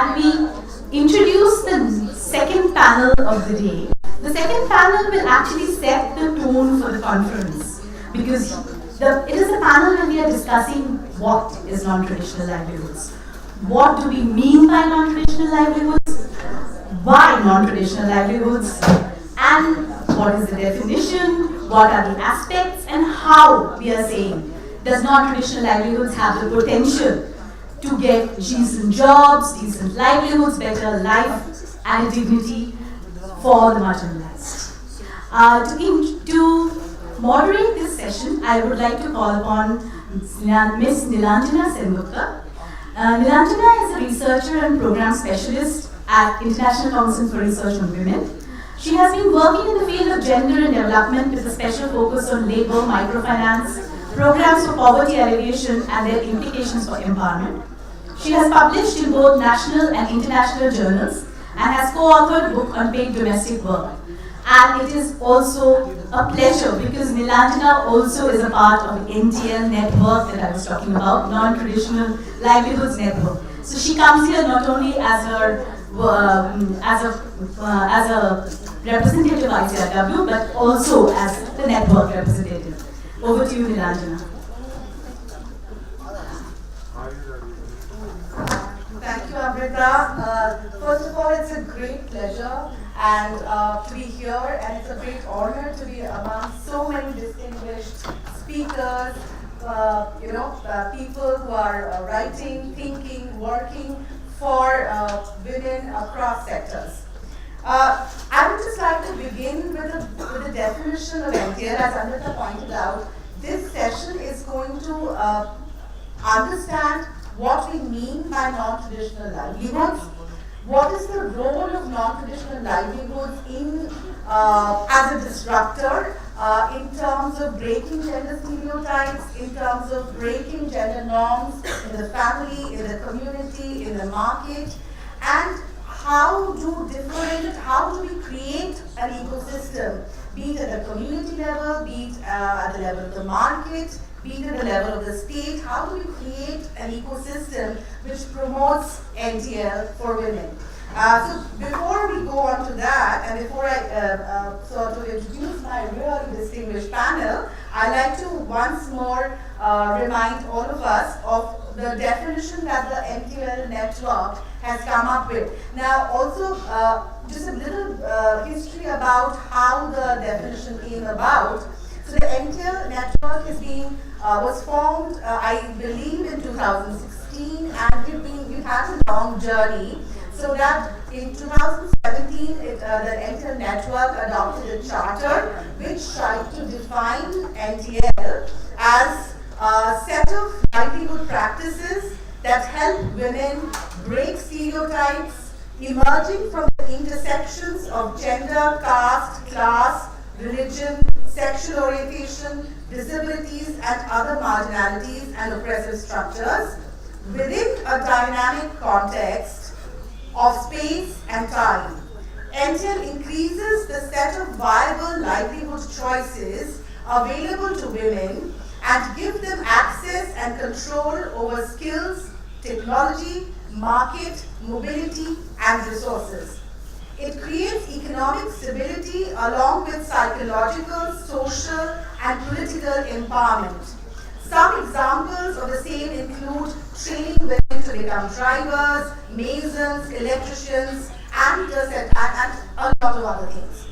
and we introduce the second panel of the day. The second panel will actually set the tone for the conference, because it is a panel where we are discussing what is non-traditional livelihoods. What do we mean by non-traditional livelihoods? Why non-traditional livelihoods? And what is the definition? What are the aspects? And how we are saying, does non-traditional livelihoods have the potential to get decent jobs, decent livelihoods, better life and dignity for the marginalized? To moderate this session, I would like to call upon Ms. Nilanjana Sengupta. Nilanjana is a researcher and program specialist at International Council for Research on Women. She has been working in the field of gender and development with a special focus on labor, microfinance, programs for poverty alleviation and their implications for empowerment. She has published in both national and international journals and has co-authored a book on paid domestic work. And it is also a pleasure because Nilanjana also is a part of NTL network that I was talking about, non-traditional livelihoods network. So she comes here not only as a representative of ICRW, but also as the network representative. Over to you, Nilanjana. Thank you, Amrita. First of all, it's a great pleasure and to be here, and it's a great honor to be among so many distinguished speakers, people who are writing, thinking, working for women across sectors. I would just like to begin with a definition of NTL. As Amrita pointed out, this session is going to understand what we mean by non-traditional livelihoods, what is the role of non-traditional livelihoods in as a disruptor in terms of breaking gender stereotypes, in terms of breaking gender norms in the family, in the community, in the market, and how do we create an ecosystem, be it at the community level, be it at the level of the market, be it at the level of the state. How do we create an ecosystem which promotes NTL for women? So before we go on to that, and before I sort of introduce my really distinguished panel, I'd like to once more remind all of us of the definition that the NTL network has come up with. Now also, just a little history about how the definition came about. So the NTL network was formed, I believe, in 2016, and we've had a long journey. So that in 2017, the NTL network adopted a charter which tried to define NTL as a set of livelihood practices that help women break stereotypes emerging from the intersections of gender, caste, class, religion, sexual orientation, disabilities, and other marginalities and oppressive structures within a dynamic context of space and time. NTL increases the set of viable livelihood choices available to women and give them access and control over skills, technology, market, mobility, and resources. It creates economic stability along with psychological, social, and political empowerment. Some examples of the same include training women to become drivers, masons, electricians, and a lot of other things.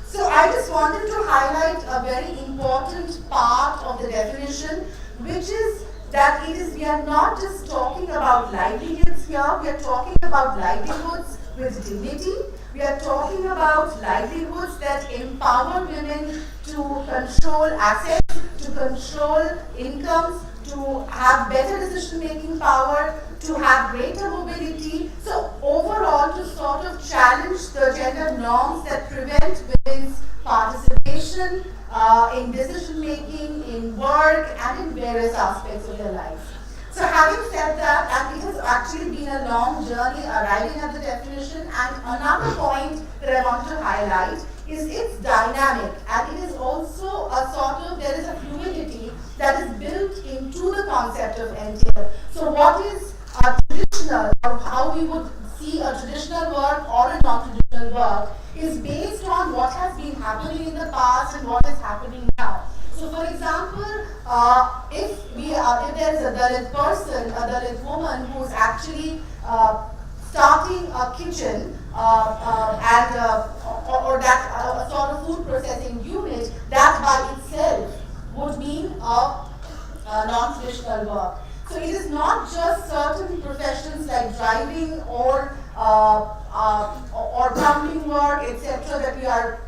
So I just wanted to highlight a very important part of the definition, which is that we are not just talking about livelihoods here, we are talking about livelihoods with dignity. We are talking about livelihoods that empower women to control assets, to control incomes, to have better decision-making power, to have greater mobility. So overall, to sort of challenge the gender norms that prevent women's participation in decision-making, in work, and in various aspects of their lives. So having said that, and it has actually been a long journey arriving at the definition, and another point that I want to highlight is its dynamic, and it is also a sort of, there is a fluidity that is built into the concept of NTL. So what is traditional, or how we would see a traditional work or a non-traditional work is based on what has been happening in the past and what is happening now. So, for example, if there is a Dalit person, a Dalit woman who is actually starting a kitchen or that sort of food processing unit, that by itself would mean a non-traditional work. So it is not just certain professions like driving or plumbing work, etc., that we are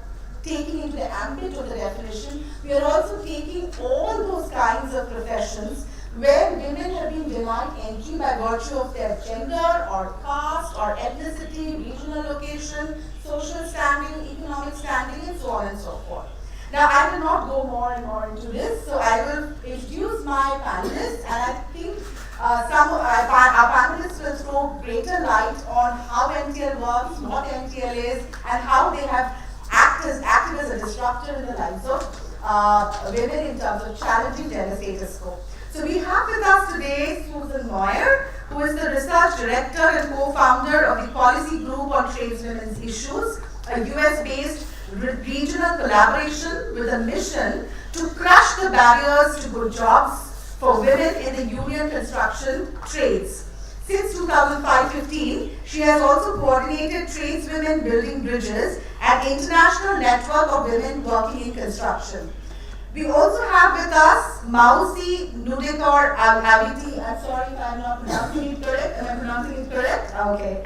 taking into the ambit of the definition. We are also taking all those kinds of professions where women have been denied entry by virtue of their gender or caste or ethnicity, regional location, social standing, economic standing, and so on and so forth. Now, I will not go more and more into this, so I will introduce my panelists, and I think our panelists will throw greater light on how NTL works, what NTL is, and how they have acted as a disruptor in the lives of women in terms of challenging gender status quo. So we have with us today Susan Moyer, who is the Research Director and co-founder of the Policy Group on Tradeswomen's Issues, a US-based regional collaboration with a mission to crush the barriers to good jobs for women in the union construction trades. Since 2015, she has also coordinated tradeswomen building bridges, an international network of women working in construction. We also have with us Mausi Nudekor Aviti. I'm sorry if I'm not pronouncing it correct. Am I pronouncing it correct? Okay.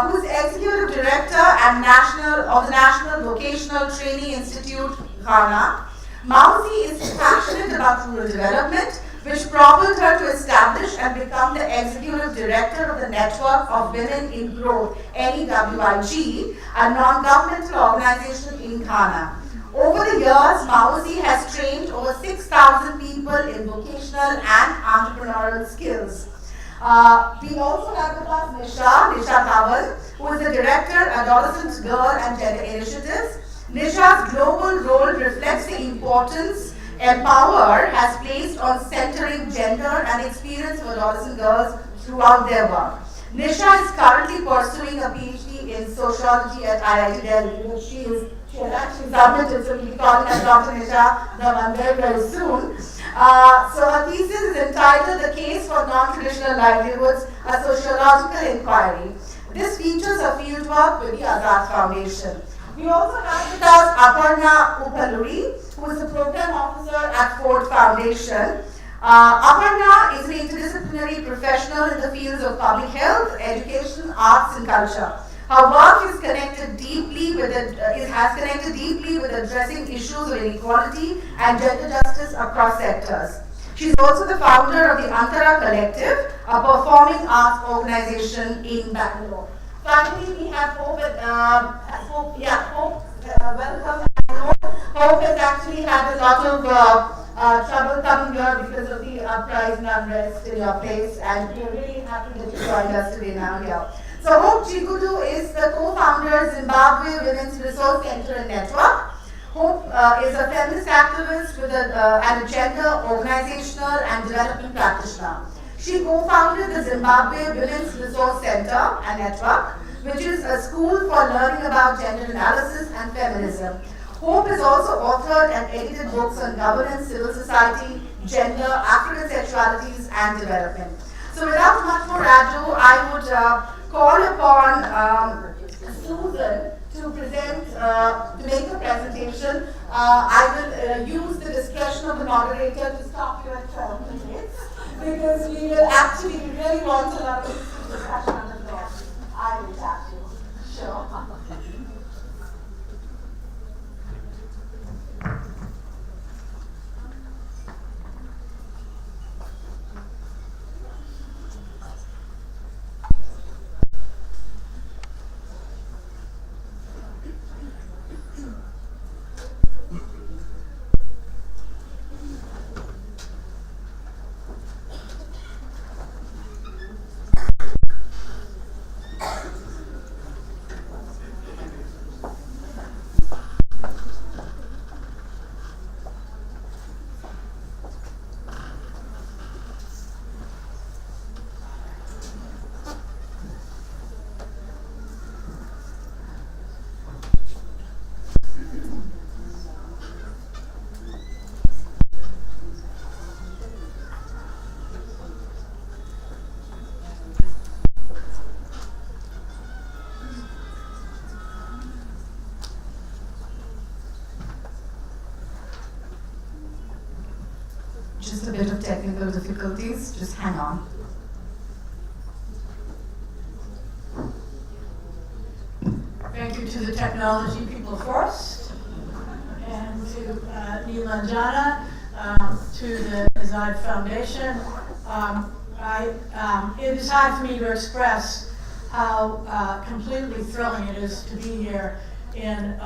Who's Executive Director and of the National Vocational Training Institute, Ghana. Mausi is passionate about rural development, which propelled her to establish and become the Executive Director of the Network of Women in Growth, NEWIG, a non-governmental organization in Ghana. Over the years, Mausi has trained over 6,000 people in vocational and entrepreneurial skills. We also have with us Nisha Dhawan, who is the Director, Adolescent Girl and Gender Initiatives. Nisha's global role reflects the importance Empower has placed on centering gender and experience of adolescent girls throughout their work. Nisha is currently pursuing a PhD in sociology at IIT Delhi. She has actually submitted, so we'll be calling her Dr. Nisha Dhawan very, very soon. So her thesis is entitled The Case for Non-Traditional Livelihoods, a Sociological Inquiry. This features her fieldwork with the Azad Foundation. We also have with us Aparna Upaluri, who is the Program Officer at Ford Foundation. Aparna is an interdisciplinary professional in the fields of public health, education, arts, and culture. Her work has connected deeply with addressing issues of inequality and gender justice across sectors. She is also the founder of the Antara Collective, a performing arts organization in Bangalore. Finally, we have Hope. Welcome. Hope has actually had a lot of trouble coming here because of the uprising and unrest in your place, and we are really happy that you joined us today now here. So Hope Chigudu is the co-founder of Zimbabwe Women's Resource Center and Network. Hope is a feminist activist and a gender, organizational, and development practitioner. She co-founded the Zimbabwe Women's Resource Center and Network, which is a school for learning about gender analysis and feminism. Hope has also authored and edited books on governance, civil society, gender, African sexualities, and development. So without much more ado, I would call upon Susan to make a presentation. I will use the discretion of the moderator to stop you at 12 minutes, because we really want a lot of discussion on the floor. I will tap you. Sure. just a bit of technical difficulties. Just hang on. Thank you to the technology people first, and to Nilanjana, to the Azad Foundation. It is hard for me to express how completely thrilling it is to be here in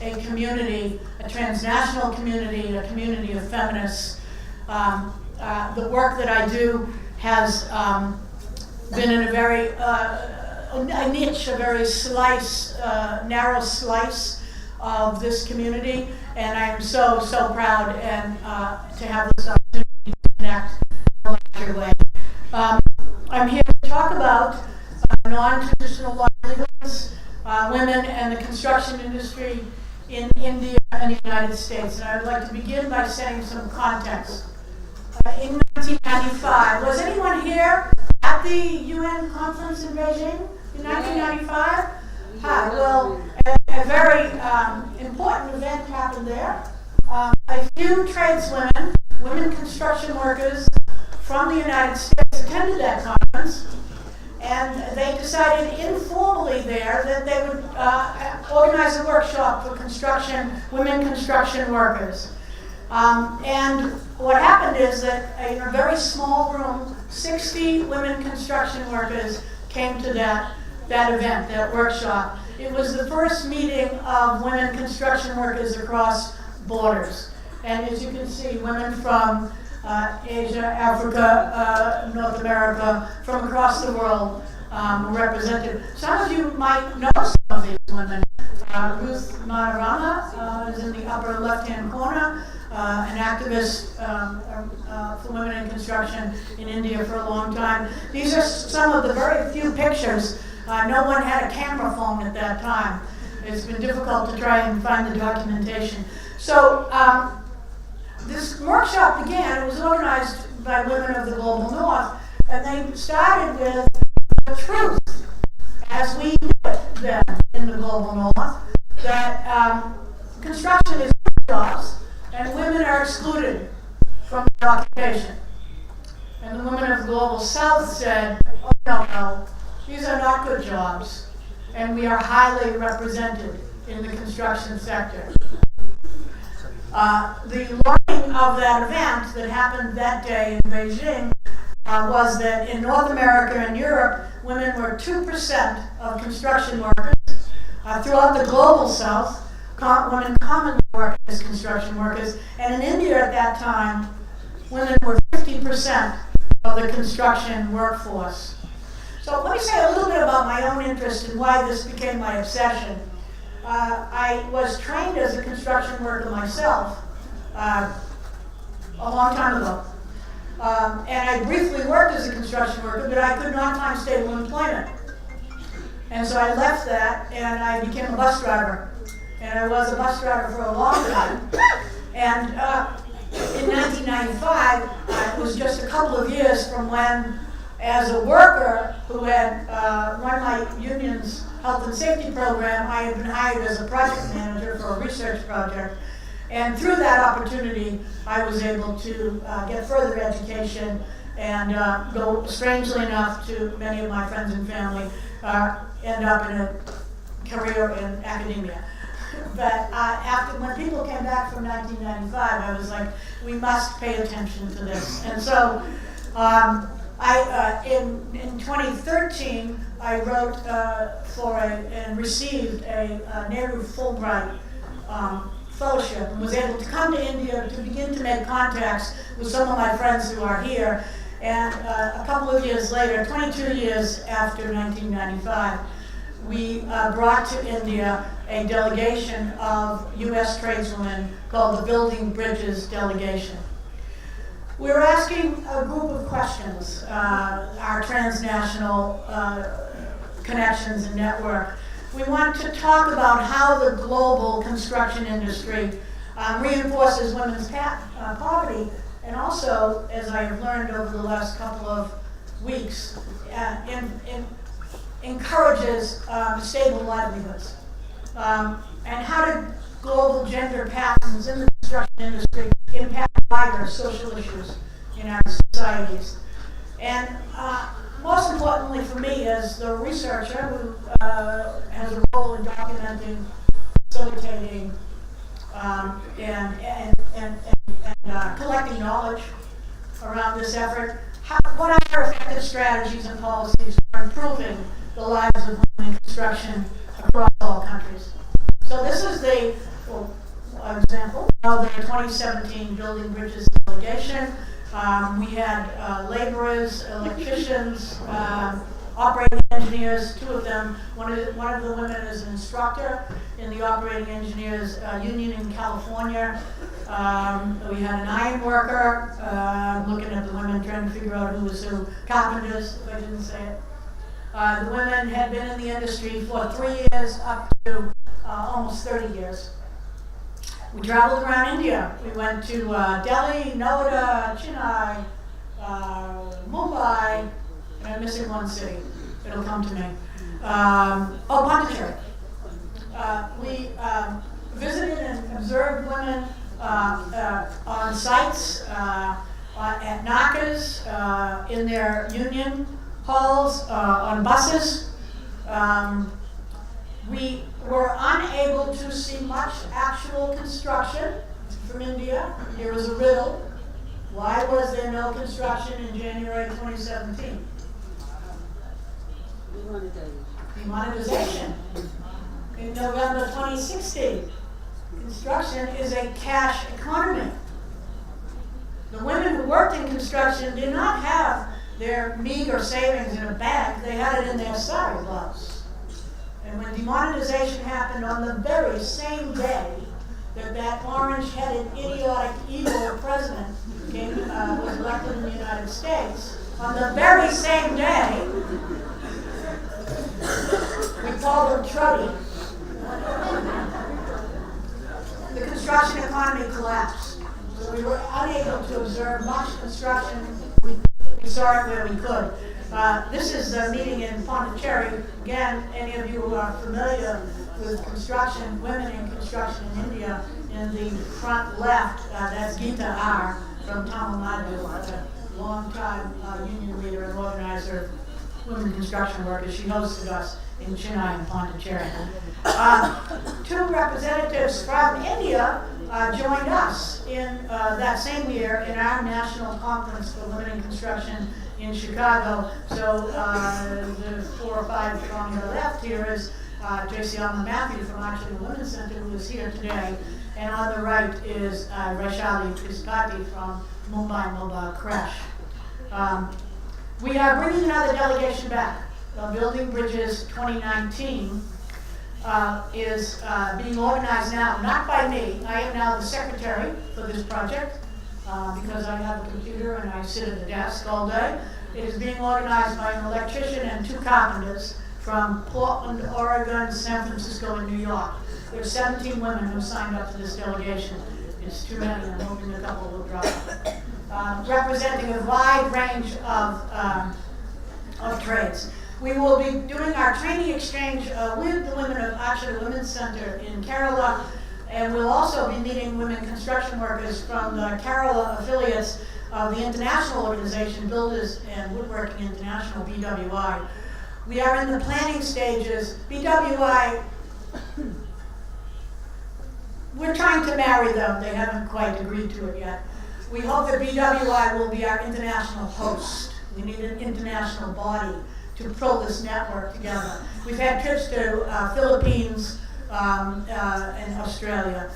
a community, a transnational community, a community of feminists. The work that I do has been in a very a niche, a very narrow slice of this community, and I am so proud and to have this opportunity to connect in a larger way. I'm here to talk about non-traditional livelihoods, women and the construction industry in India and the United States. And I would like to begin by setting some context. In 1995, was anyone here at the UN conference in Beijing in 1995? Well, a very important event happened there. A few tradeswomen, women construction workers from the United States attended that conference, and they decided informally there that they would organize a workshop for women construction workers. And what happened is that in a very small room, 60 women construction workers came to that event, that workshop. It was the first meeting of women construction workers across borders. And as you can see, women from Asia, Africa, North America, from across the world were represented. Some of you might know some of these women. Ruth Maharana is in the upper left-hand corner, an activist for women in construction in India for a long time. These are some of the very few pictures. No one had a camera phone at that time. It's been difficult to try and find the documentation. So this workshop began. It was organized by women of the Global North, and they started with the truth, as we knew it then in the Global North, that construction is jobs, and women are excluded from the occupation. And the women of the Global South said, oh, no, these are not good jobs, and we are highly represented in the construction sector. The learning of that event that happened that day in Beijing was that in North America and Europe, women were 2% of construction workers. Throughout the Global South, women commonly work as construction workers, and in India at that time, women were 50% of the construction workforce. So let me say a little bit about my own interest and why this became my obsession. I was trained as a construction worker myself a long time ago. And I briefly worked as a construction worker, but I could not find stable employment. And so I left that and I became a bus driver. And I was a bus driver for a long time. And in 1995, it was just a couple of years from when, as a worker who had run my union's health and safety program, I had been hired as a project manager for a research project. And through that opportunity, I was able to get further education and go, strangely enough, to many of my friends and family, end up in a career in academia. But when people came back from 1995, I was like, we must pay attention to this. And so in 2013, I wrote and received a Nehru Fulbright fellowship, and was able to come to India to begin to make contacts with some of my friends who are here. And a couple of years later, 22 years after 1995, we brought to India a delegation of U.S. tradeswomen called the Building Bridges Delegation. We were asking a group of questions, our transnational connections and network. We want to talk about how the global construction industry reinforces women's poverty, and also, as I have learned over the last couple of weeks, encourages stable livelihoods. And how do global gender patterns in the construction industry impact wider social issues in our societies. And most importantly for me, as the researcher who has a role in documenting, facilitating, and collecting knowledge around this effort, what are effective strategies and policies for improving the lives of women in construction across all countries? So this is the example of the 2017 Building Bridges delegation. We had laborers, electricians, operating engineers, two of them. One of the women is an instructor in the operating engineers union in California. We had an iron worker, looking at the women, trying to figure out who was who. Carpenters, if I didn't say it. The women had been in the industry for 3 years up to almost 30 years. We traveled around India. We went to Delhi, Noida, Chennai, Mumbai, and I'm missing one city. It'll come to me. Pondicherry. We visited and observed women on sites, at Nakas, in their union halls, on buses. We were unable to see much actual construction from India. Here is a riddle. Why was there no construction in January 2017? Demonetization. In November 2016, construction is a cash economy. The women who worked in construction did not have their meager savings in a bank, they had it in their salary gloves. And when demonetization happened on the very same day that orange-headed, idiotic, evil president was elected in the United States, on the very same day, we called him Truddy. The construction economy collapsed. So we were unable to observe much construction. We saw it where we could. This is a meeting in Pondicherry. Again, any of you who are familiar with construction, women in construction in India, in the front left, that's Geeta R. from Tamil Nadu, a long-time union leader and organizer of women construction workers. She hosted us in Chennai and Pondicherry. Two representatives from India joined us in that same year in our national conference for women in construction in Chicago. So the 4 or 5 on the left here is Tracy Alma Matthew from actually the Women's Center, who is here today. And on the right is Vaishali Trispati from Mumbai Crash. We are bringing another delegation back. Building Bridges 2019 is being organized now, not by me. I am now the secretary for this project because I have a computer and I sit at the desk all day. It is being organized by an electrician and 2 carpenters from Portland, Oregon, San Francisco, and New York. There are 17 women who signed up to this delegation. It's too many, I'm hoping a couple will drop. Representing a wide range of trades. We will be doing our training exchange with the women of the Women's Center in Kerala, and we'll also be meeting women construction workers from the Kerala affiliates of the international organization, Builders and Woodworking International, BWI. We are in the planning stages. BWI, we're trying to marry them. They haven't quite agreed to it yet. We hope that BWI will be our international host. We need an international body to pull this network together. We've had trips to Philippines and Australia.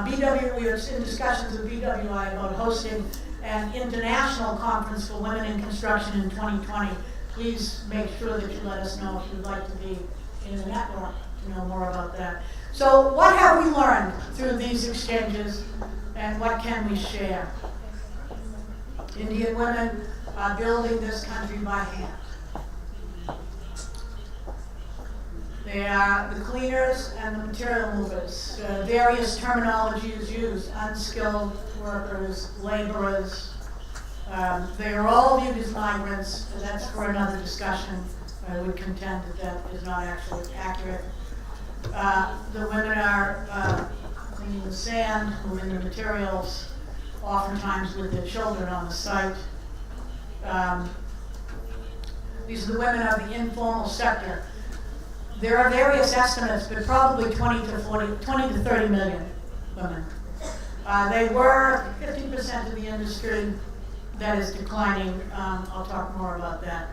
We are in discussions with BWI about hosting an international conference for women in construction in 2020. Please make sure that you let us know if you'd like to be in the network to know more about that. So what have we learned through these exchanges, and what can we share? Indian women are building this country by hand. They are the cleaners and the material movers. Various terminologies used: unskilled workers, laborers. They are all viewed as migrants, and that's for another discussion. I would contend that that is not actually accurate. The women are cleaning the sand, moving the materials. oftentimes with their children on the site. These are the women of the informal sector. There are various estimates, but probably 20 to 30 million women. They were 50% of the industry. That is declining. I'll talk more about that.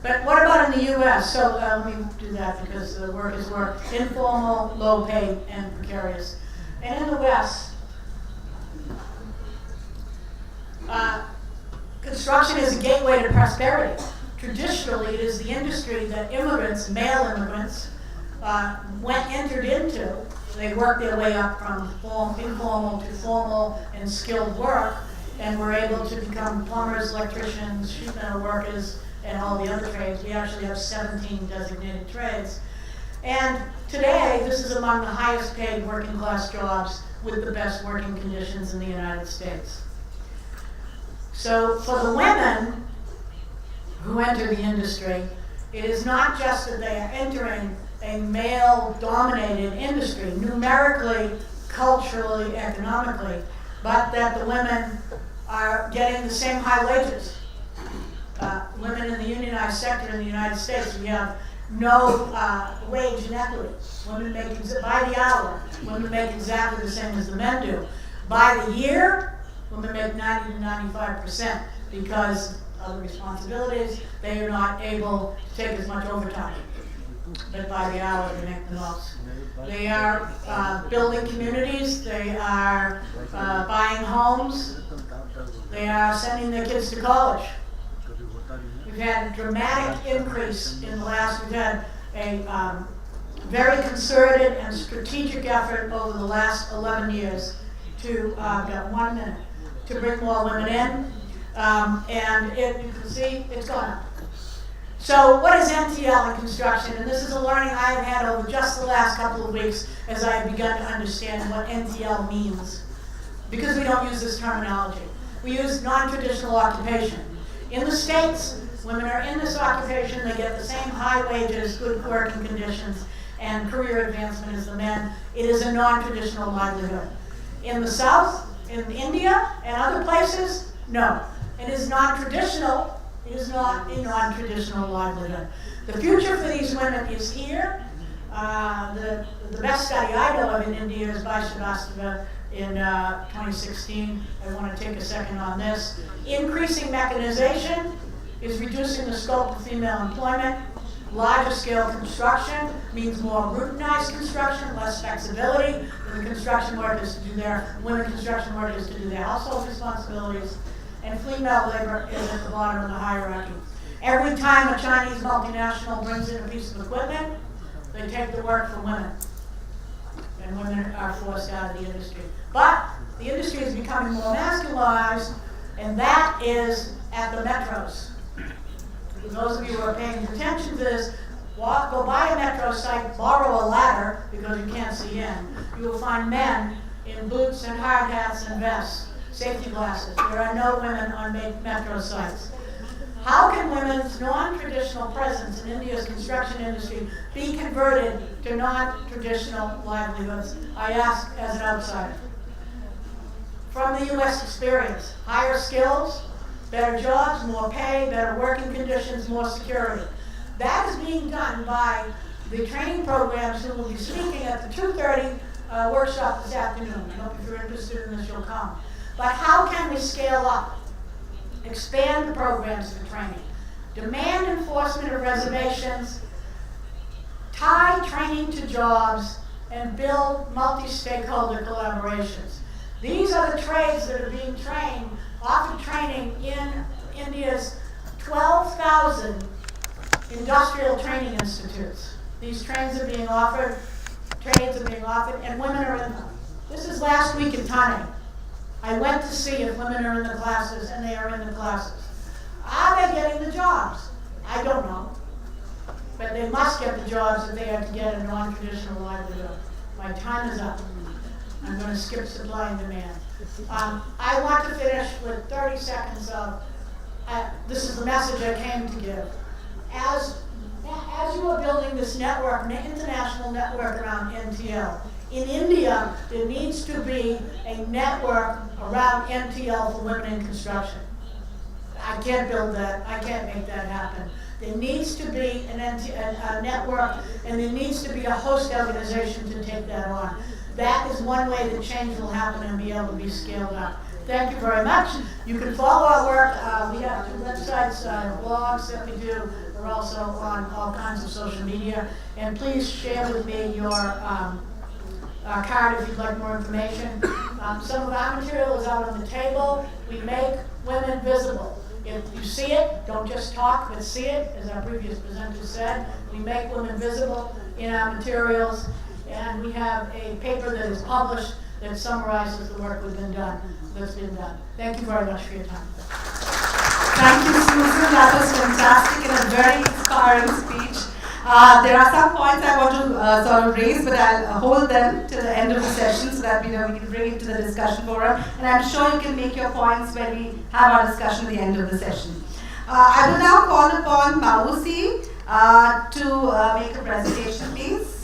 But what about in the U.S.? So let me do that because the work is work. Informal, low paid, and precarious. And in the West, construction is a gateway to prosperity. Traditionally, it is the industry that immigrants, male immigrants, entered into. They worked their way up from informal to formal and skilled work, and were able to become plumbers, electricians, sheet metal workers, and all the other trades. We actually have 17 designated trades. And today, this is among the highest paid working class jobs with the best working conditions in the United States. So for the women who enter the industry, it is not just that they are entering a male-dominated industry, numerically, culturally, economically, but that the women are getting the same high wages. Women in the unionized sector in the United States, we have no wage inequity. Women make, by the hour, women make exactly the same as the men do. By the year, women make 90 to 95% because of the responsibilities. They are not able to take as much overtime. But by the hour, they make the most. They are building communities. They are buying homes. They are sending their kids to college. We've had a dramatic increase in the last, we've had a very concerted and strategic effort over the last 11 years to, got 1 minute, to bring more women in. And you can see it's gone up. So what is NTL in construction? And this is a learning I've had over just the last couple of weeks as I have begun to understand what NTL means. Because we don't use this terminology. We use non-traditional occupation. In the States, women are in this occupation, they get the same high wages, good working conditions, and career advancement as the men. It is a non-traditional livelihood. In the South, in India, and other places, no. It is non-traditional. It is not a non-traditional livelihood. The future for these women is here. The best study I know of in India is by Srivastava in 2016. I want to take a second on this. Increasing mechanization is reducing the scope of female employment. Larger scale construction means more routinized construction, less flexibility for the construction workers to do women construction workers to do their household responsibilities. And female labor is at the bottom of the hierarchy. Every time a Chinese multinational brings in a piece of equipment, they take the work from women. And women are forced out of the industry. But the industry is becoming more masculinized, and that is at the metros. For those of you who are paying attention to this, go by a metro site, borrow a ladder, because you can't see in. You will find men in boots and hard hats and vests. Safety glasses. There are no women on metro sites. How can women's non-traditional presence in India's construction industry be converted to non-traditional livelihoods? I ask as an outsider. From the U.S. experience, higher skills, better jobs, more pay, better working conditions, more security. That is being done by the training programs who will be speaking at the 2:30 workshop this afternoon. I hope if you're interested in this, you'll come. But how can we scale up, expand the programs for training, demand enforcement of reservations, tie training to jobs, and build multi-stakeholder collaborations? These are the trades that are being trained, offered training in India's 12,000 industrial training institutes. These trades are being offered, and women are in them. This is last week in Thane. I went to see if women are in the classes, and they are in the classes. Are they getting the jobs? I don't know. But they must get the jobs if they are to get a non-traditional livelihood. My time is up. I'm going to skip supply and demand. I want to finish with 30 seconds of, this is the message I came to give. As you are building this network, an international network around NTL, In India, there needs to be a network around MTL for women in construction. I can't build that. I can't make that happen. There needs to be a network, and there needs to be a host organization to take that on. That is one way that change will happen and be able to be scaled up. Thank you very much. You can follow our work. We have 2 websites, blogs that we do. We're also on all kinds of social media. And please share with me your card if you'd like more information. Some of our material is out on the table. We make women visible. If you see it, don't just talk, but see it, as our previous presenter said. We make women visible in our materials, and we have a paper that is published that summarizes the work that's been done. Thank you very much for your time. Thank you, Susan. That was fantastic and a very inspiring speech. There are some points I want to sort of raise, but I'll hold them to the end of the session so that we can bring it to the discussion forum. And I'm sure you can make your points when we have our discussion at the end of the session. I will now call upon Mausi to make a presentation, please.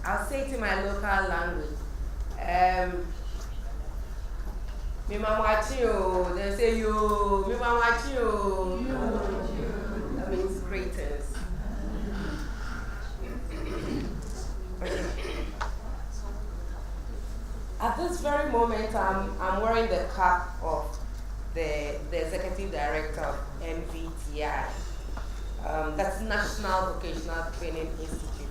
I'll say it in my local language. Mi mamachi, they say you, mi mamachi, that means greetings. At this very moment, I'm wearing the cap of the executive director of MVTI. That's National Vocational Training Institute.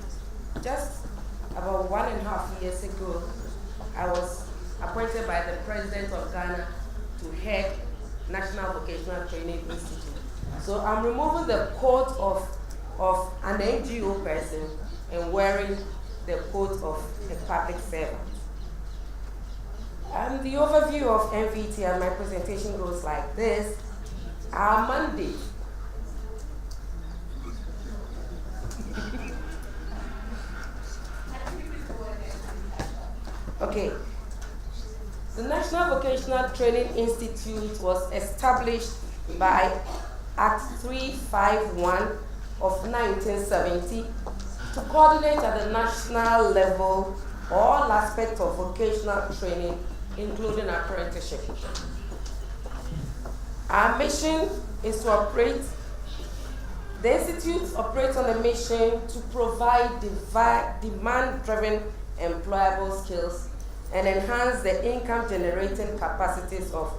Just about 1.5 years ago, I was appointed by the President of Ghana to head National Vocational Training Institute. So I'm removing the coat of an NGO person and wearing the coat of a public servant. And the overview of MVT and my presentation goes like this. Our mandate okay. The National Vocational Training Institute was established by Act 351 of 1970 to coordinate at the national level all aspects of vocational training, including apprenticeship. Our mission is to operate, the Institute operates on a mission to provide demand-driven employable skills and enhance the income-generating capacities of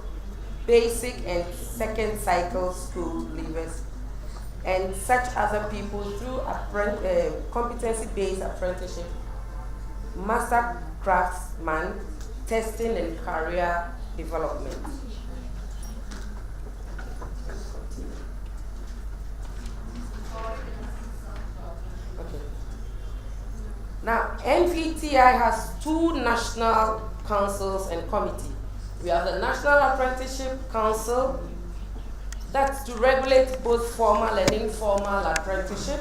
basic and second cycle school leavers and such other people through competency-based apprenticeship, master craftsman, testing and career development. Okay. Now, NVTI has 2 national councils and committees. We have the National Apprenticeship Council, that's to regulate both formal and informal apprenticeship.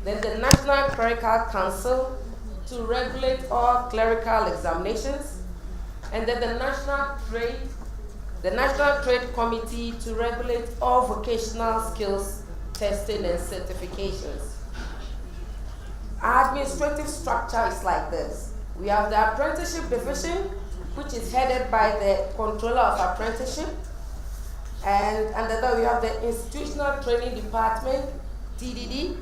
Then the National Clerical Council to regulate all clerical examinations. And then the National Trade Committee to regulate all vocational skills testing and certifications. Our administrative structure is like this. We have the Apprenticeship Division, which is headed by the Controller of Apprenticeship. And under that, we have the Institutional Training Department, TDD,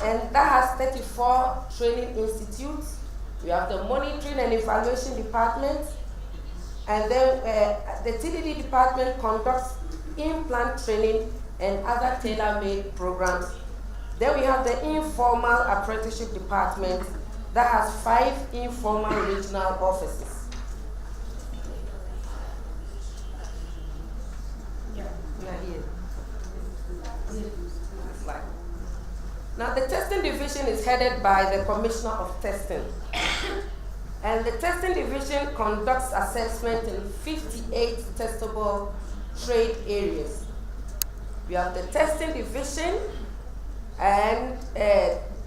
and that has 34 training institutes. We have the Monitoring and Evaluation Department, and then the TDD department conducts in-plant training and other tailor-made programs. Then we have the Informal Apprenticeship Department that has 5 informal regional offices. Now, the testing division is headed by the Commissioner of Testing. And the testing division conducts assessment in 58 testable trade areas. We have the testing division, and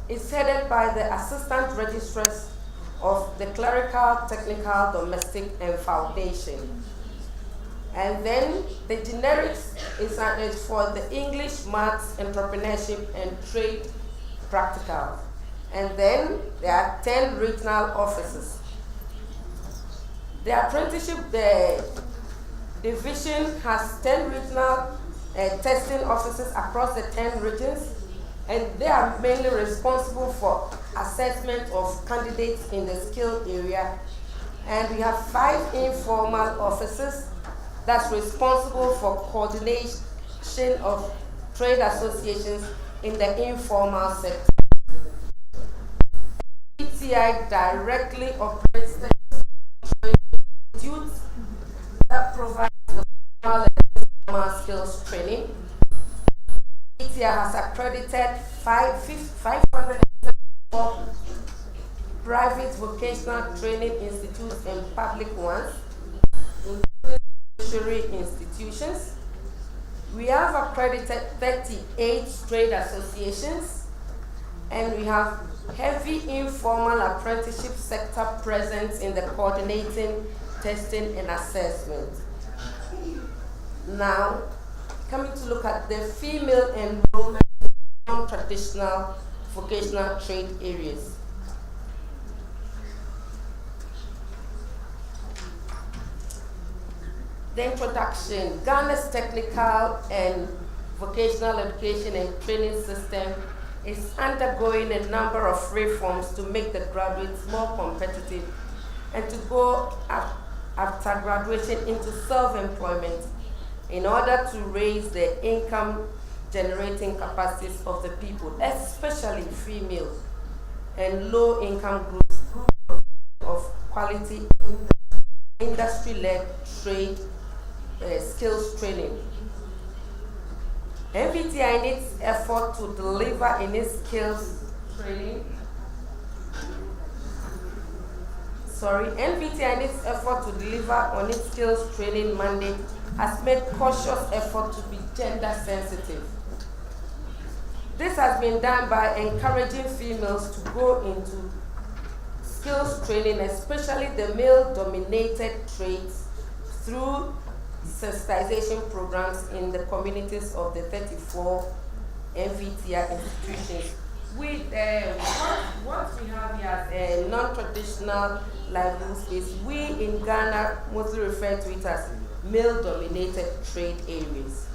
it's headed by the Assistant Registrars of the Clerical, Technical, Domestic, and Foundation. And then the generics is for the English, Maths, Entrepreneurship, and Trade Practical. And then there are 10 regional offices. The apprenticeship division has 10 regional testing offices across the 10 regions, and they are mainly responsible for assessment of candidates in the skill area. And we have 5 informal offices that's responsible for coordination of trade associations in the informal sector. ETI directly operates the trade institutes that provide the formal and informal skills training. ETI has accredited 574 private vocational training institutes and public ones, including tertiary institutions. We have accredited 38 trade associations, and we have heavy informal apprenticeship sector presence in the coordinating, testing, and assessment. Now, coming to look at the female enrollment in non-traditional vocational trade areas. The introduction. Ghana's technical and vocational education and training system is undergoing a number of reforms to make the graduates more competitive and to go after graduation into self-employment in order to raise the income generating capacities of the people, especially female and low income groups of quality industry-led trade skills training. MVTI needs effort to deliver in its skills training. NVTI needs effort to deliver on its skills training mandate has made cautious effort to be gender sensitive. This has been done by encouraging females to go into skills training, especially the male-dominated trades, through sensitization programs in the communities of the 34 MVTI institutions. With what we have here as non-traditional livelihood space, we in Ghana mostly refer to it as male-dominated trade areas.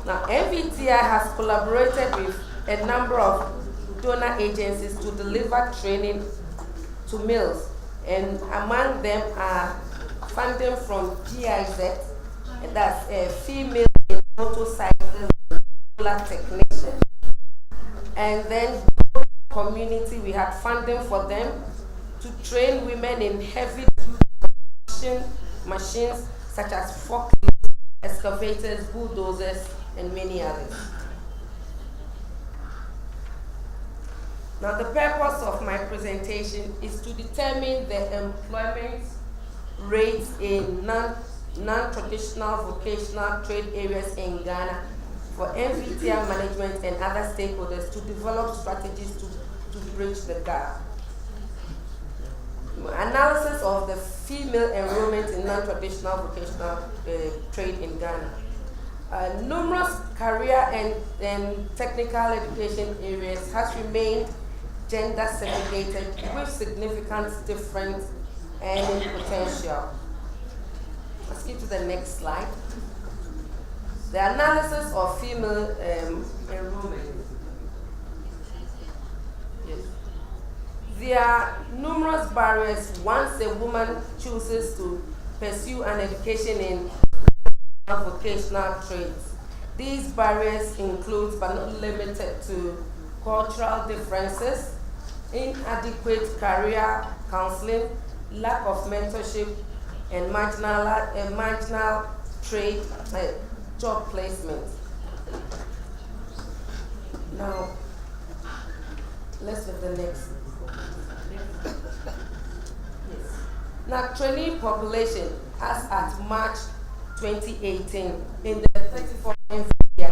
Now, MVTI has collaborated with a number of donor agencies to deliver training to males, and among them are funding from GIZ, and that's a female in motorcycle technician. And then community, we had funding for them to train women in heavy construction machines such as forklifts, excavators, bulldozers, and many others. Now, the purpose of my presentation is to determine the employment rates in non-traditional vocational trade areas in Ghana for MVTI management and other stakeholders to develop strategies to bridge the gap. Analysis of the female enrollment in non-traditional vocational trade in Ghana. Numerous career and technical education areas has remained gender segregated with significant difference and potential. Let's get to the next slide. The analysis of female enrollment. Yes. There are numerous barriers once a woman chooses to pursue an education in vocational trades. These barriers include, but not limited to, cultural differences, inadequate career counseling, lack of mentorship, and marginal trade job placement. Now, let's get the next. Yes. Now, trainee population as at March 2018 in the 34 NVIDIA.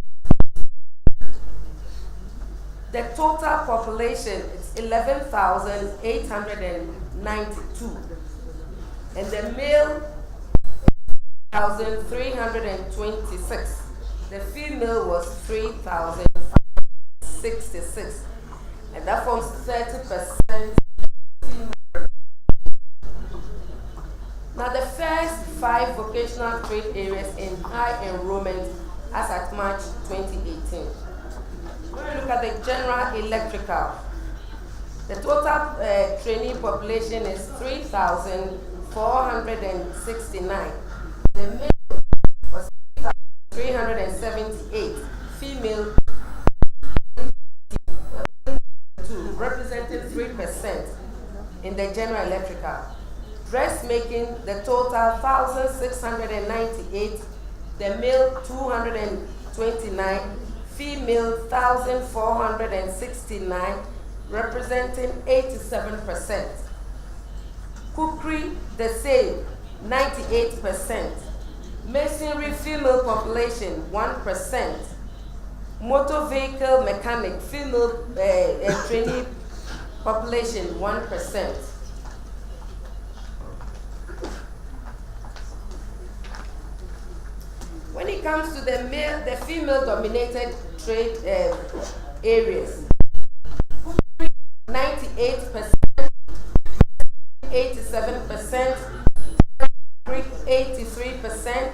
The total population is 11,892, and the male 1,326. The female was 3,566, and that forms 30%. Now, the first 5 vocational trade areas in high enrollment as at March 2018. When we look at the general electrical, the total trainee population is 3,469. The male was 378, female 2, representing 3% in the general electrical. Dressmaking, the total 1,698, the male 229, female 1,469, representing 87%. Cookery, the same, 98%. Masonry, female population, 1%. Motor vehicle mechanic, female trainee population, 1%. When it comes to the female-dominated trade areas, 98%, 87%, 83%,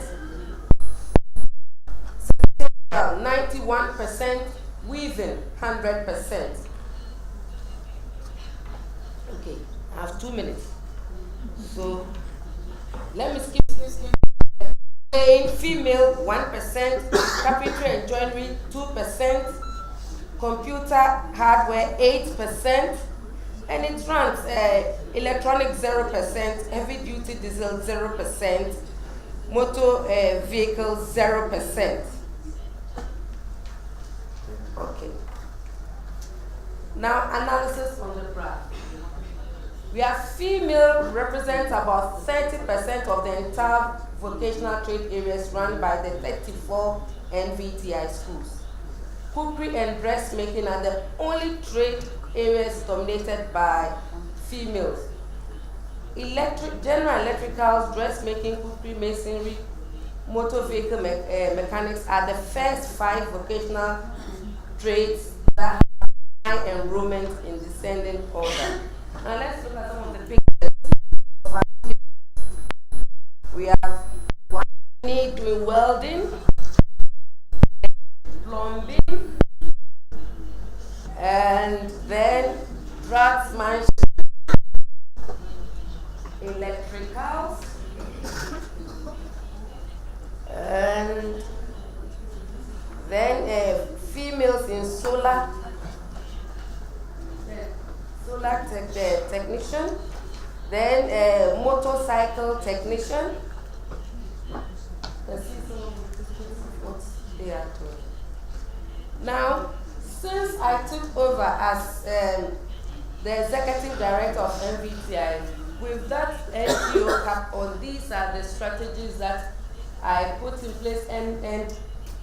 91%, weaving 100%. Okay, I have 2 minutes, so let me skip. Female 1%, carpentry and joinery 2%, computer hardware 8%, and it runs electronic 0%, heavy duty diesel 0%, motor vehicles 0%. Okay. Now analysis on the graph. We have female represents about 30% of the entire vocational trade areas run by the 34 NVTI schools. Cookery and dressmaking are the only trade areas dominated by females. General electricals, dressmaking, cookery, masonry, motor vehicle mechanics are the first 5 vocational trades that have high enrollment in descending order. Now let's look at some of the pictures. We have one doing welding, plumbing, and then draftsmanship, electricals, and then females in solar technician, then motorcycle technician. Let's see some of the pictures, what they are doing. Now, since I took over as the executive director of MVTI, with that NGO cap on, these are the strategies that I put in place, and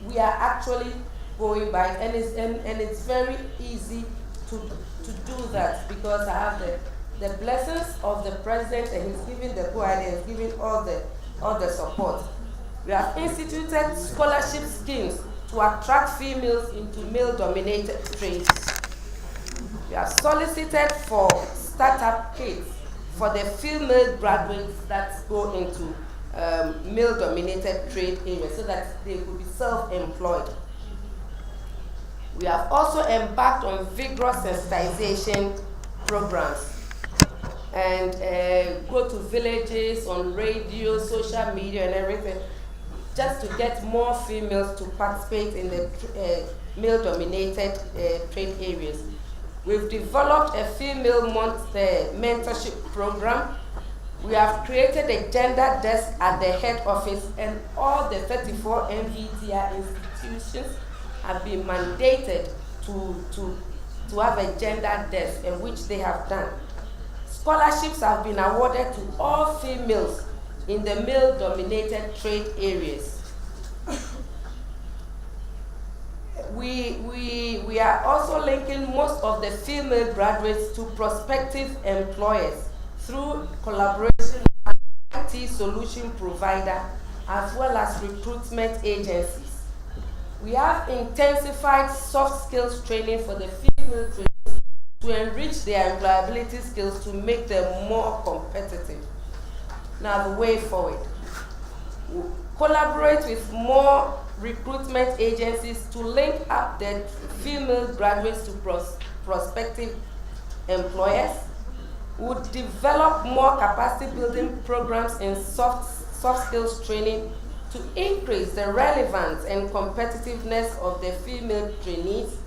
we are actually going by, and it's very easy to do that, because I have the blessings of the president, and he's giving the go-ahead, and he's giving all the support. We have instituted scholarship schemes to attract females into male-dominated trades. We have solicited for startup kits for the female graduates that go into male-dominated trade areas, so that they could be self-employed. We have also embarked on vigorous sensitization programs and go to villages, on radio, social media, and everything, just to get more females to participate in the male-dominated trade areas. We've developed a female mentorship program. We have created a gender desk at the head office, and all the 34 MVTI institutions have been mandated to have a gender desk, and which they have done. Scholarships have been awarded to all females in the male-dominated trade areas. We are also linking most of the female graduates to prospective employers through collaboration with IT solution provider as well as recruitment agencies. We have intensified soft skills training for the female trainees to enrich their employability skills to make them more competitive. Now the way forward. We'll collaborate with more recruitment agencies to link up the female graduates to prospective employers. We'll develop more capacity building programs in soft skills training to increase the relevance and competitiveness of the female trainees.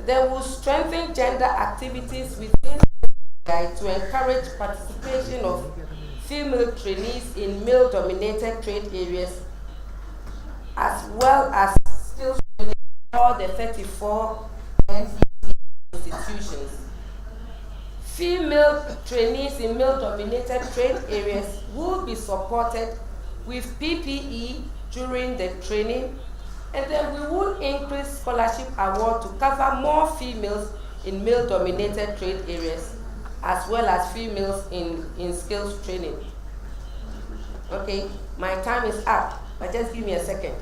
Then we'll strengthen gender activities within the to encourage participation of female trainees in male-dominated trade areas, as well as skills training in all the 34 institutions. Female trainees in male-dominated trade areas will be supported with PPE during the training, and then we will increase scholarship award to cover more females in male-dominated trade areas, as well as females in skills training. Okay, my time is up, but just give me a second.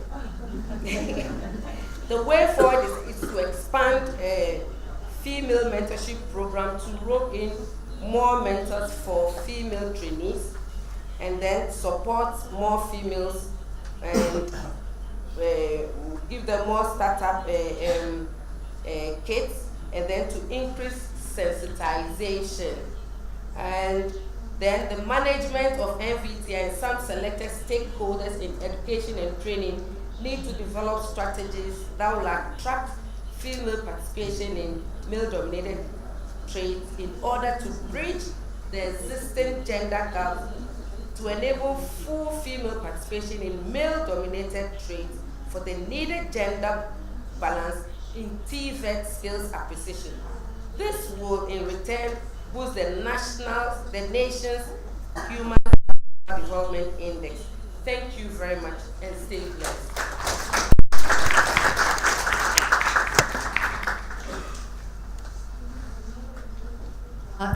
The way forward is to expand a female mentorship program to rope in more mentors for female trainees, and then support more females and give them more startup kits, and then to increase sensitization. And then the management of MVT and some selected stakeholders in education and training need to develop strategies that will attract female participation in male-dominated trades in order to bridge the existing gender gap to enable full female participation in male-dominated trades for the needed gender balance in TVET skills acquisition. This will in return boost the nation's Human Development Index. Thank you very much and stay blessed.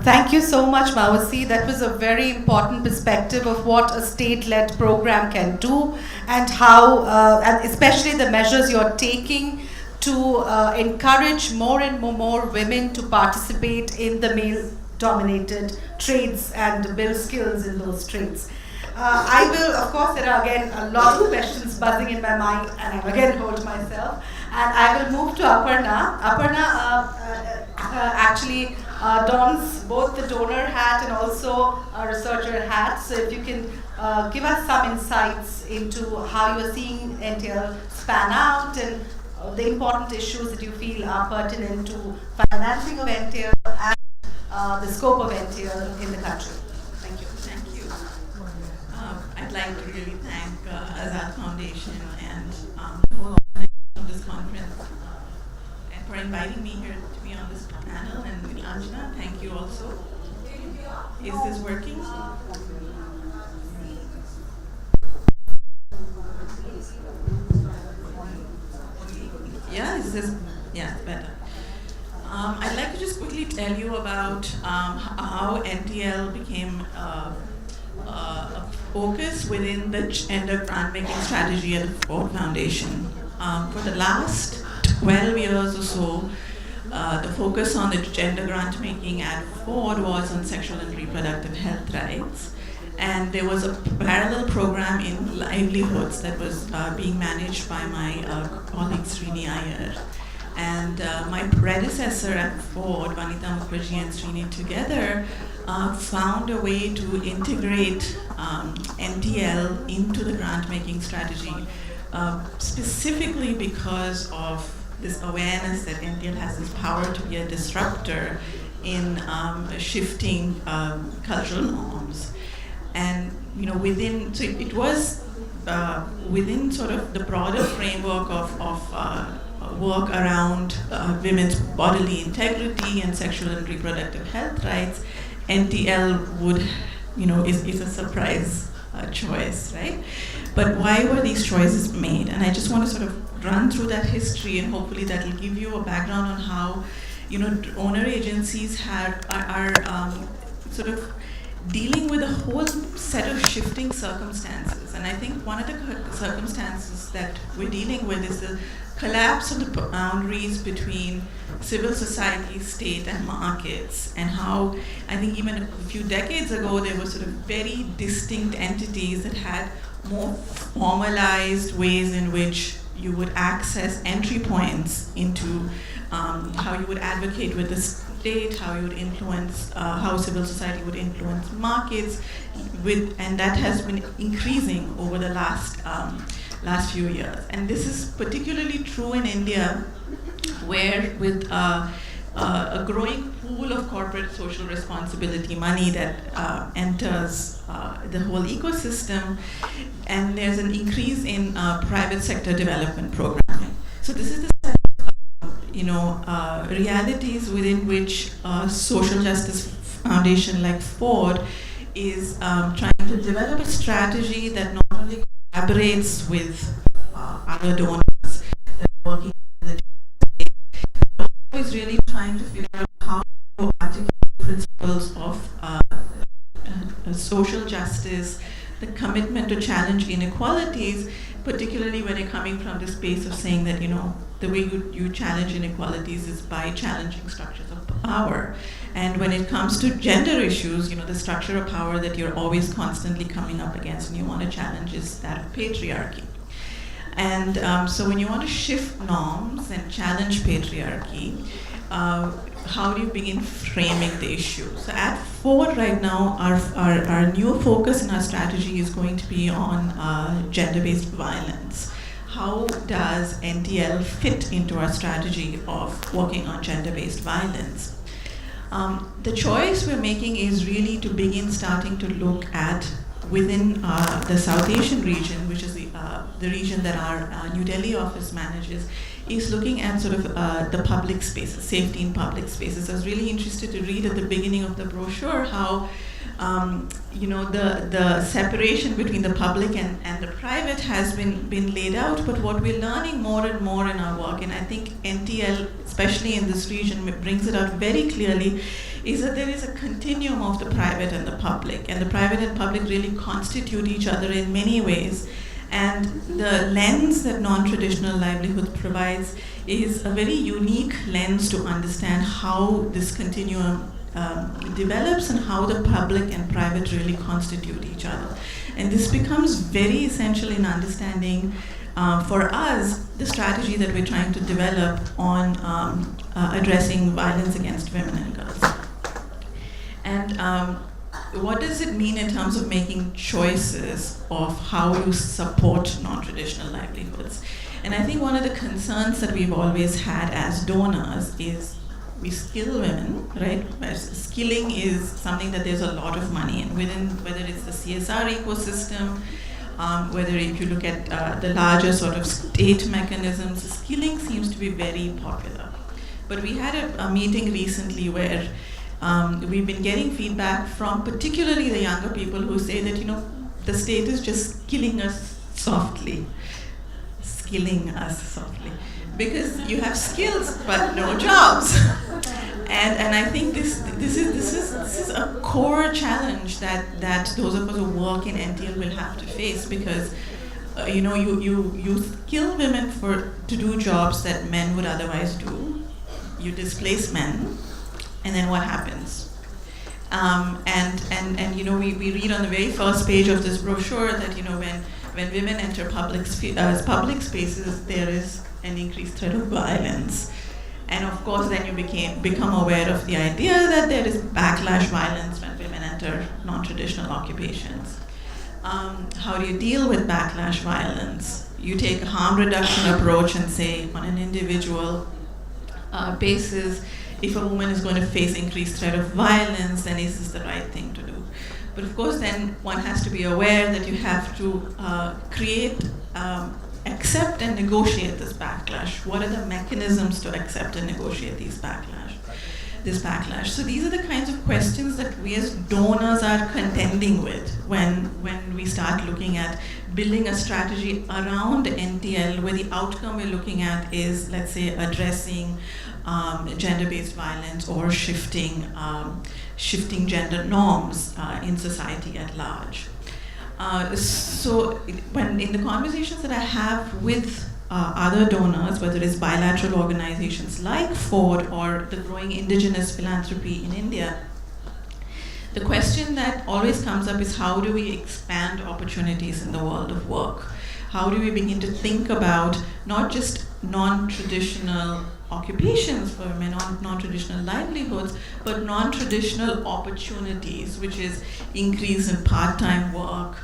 Thank you so much, Mawasi. That was a very important perspective of what a state-led program can do, and how, and especially the measures you're taking to encourage more and more women to participate in the male-dominated trades and build skills in those trades. I will, of course, there are again a lot of questions buzzing in my mind, and I'll again hold myself. And I will move to Aparna. Aparna actually dons both the donor hat and also a researcher hat. So if you can give us some insights into how you are seeing NTL span out and the important issues that you feel are pertinent to financing of NTL and the scope of NTL in the country. Thank you. Thank you. I'd like to really thank Azad Foundation and the whole organization of this conference and for inviting me here to be on this panel. And Nilanjana, thank you also. Is this working? Yeah, is this? Yeah, it's better. I'd like to just quickly tell you about how NTL became a focus within the gender grant making strategy at the Ford Foundation. For the last 12 years or so, the focus on the gender grant making at Ford was on sexual and reproductive health rights. And there was a parallel program in Livelihoods that was being managed by my colleague Srini Iyer. And my predecessor at Ford, Vanita Mukherjee and Srini together, found a way to integrate NTL into the grant-making strategy, specifically because of this awareness that NTL has this power to be a disruptor in shifting cultural norms. And so it was within sort of the broader framework of work around women's bodily integrity and sexual and reproductive health rights, NTL is a surprise choice, right? But why were these choices made? And I just want to sort of run through that history, and hopefully that will give you a background on how, donor agencies are sort of dealing with a whole set of shifting circumstances. And I think one of the circumstances that we're dealing with is the collapse of the boundaries between civil society, state, and markets, and how I think even a few decades ago there were sort of very distinct entities that had more formalized ways in which you would access entry points into how you would advocate with the state, how you would influence, how civil society would influence markets, and that has been increasing over the last few years. And this is particularly true in India, where with a growing pool of corporate social responsibility money that enters the whole ecosystem, and there's an increase in private sector development programming. So this is the set of realities within which a social justice foundation like Ford is trying to develop a strategy that not only collaborates with other donors that are working in the but is really trying to figure out how to articulate principles of social justice, the commitment to challenge inequalities, particularly when you're coming from the space of saying that, the way you challenge inequalities is by challenging structures of power. And when it comes to gender issues, the structure of power that you're always constantly coming up against and you want to challenge is that of patriarchy. And so when you want to shift norms and challenge patriarchy, how do you begin framing the issue? So at Ford right now, our new focus in our strategy is going to be on gender-based violence. How does NTL fit into our strategy of working on gender-based violence? The choice we're making is really to begin starting to look at within the South Asian region, which is the region that our New Delhi office manages, is looking at sort of the public spaces, safety in public spaces. I was really interested to read at the beginning of the brochure how the separation between the public and the private has been laid out, but what we're learning more and more in our work, and I think NTL, especially in this region, brings it out very clearly, is that there is a continuum of the private and the public, and the private and public really constitute each other in many ways. And the lens that non-traditional livelihood provides is a very unique lens to understand how this continuum develops and how the public and private really constitute each other. And this becomes very essential in understanding, for us, the strategy that we're trying to develop on addressing violence against women and girls. And what does it mean in terms of making choices of how you support non-traditional livelihoods? And I think one of the concerns that we've always had as donors is we skill women, right? Skilling is something that there's a lot of money in, whether it's the CSR ecosystem, whether if you look at the larger sort of state mechanisms, skilling seems to be very popular. But we had a meeting recently where we've been getting feedback from particularly the younger people who say that, the state is just killing us softly. Skilling us softly. Because you have skills but no jobs. And I think this is a core challenge that those of us who work in NTL will have to face, because you skill women to do jobs that men would otherwise do. You displace men, and then what happens? We read on the very first page of this brochure that when women enter public spaces, there is an increased threat of violence. And of course, then you become aware of the idea that there is backlash violence when women enter non-traditional occupations. How do you deal with backlash violence? You take a harm reduction approach and say, on an individual basis, if a woman is going to face increased threat of violence, then is this the right thing to do? But of course, then one has to be aware that you have to create accept and negotiate this backlash? What are the mechanisms to accept and negotiate this backlash? So these are the kinds of questions that we as donors are contending with when we start looking at building a strategy around NTL, where the outcome we're looking at is, let's say, addressing gender-based violence or shifting gender norms in society at large. So when in the conversations that I have with other donors, whether it's bilateral organizations like Ford or the growing indigenous philanthropy in India, the question that always comes up is, how do we expand opportunities in the world of work? How do we begin to think about not just non-traditional occupations for women, non-traditional livelihoods, but non-traditional opportunities, which is increase in part-time work,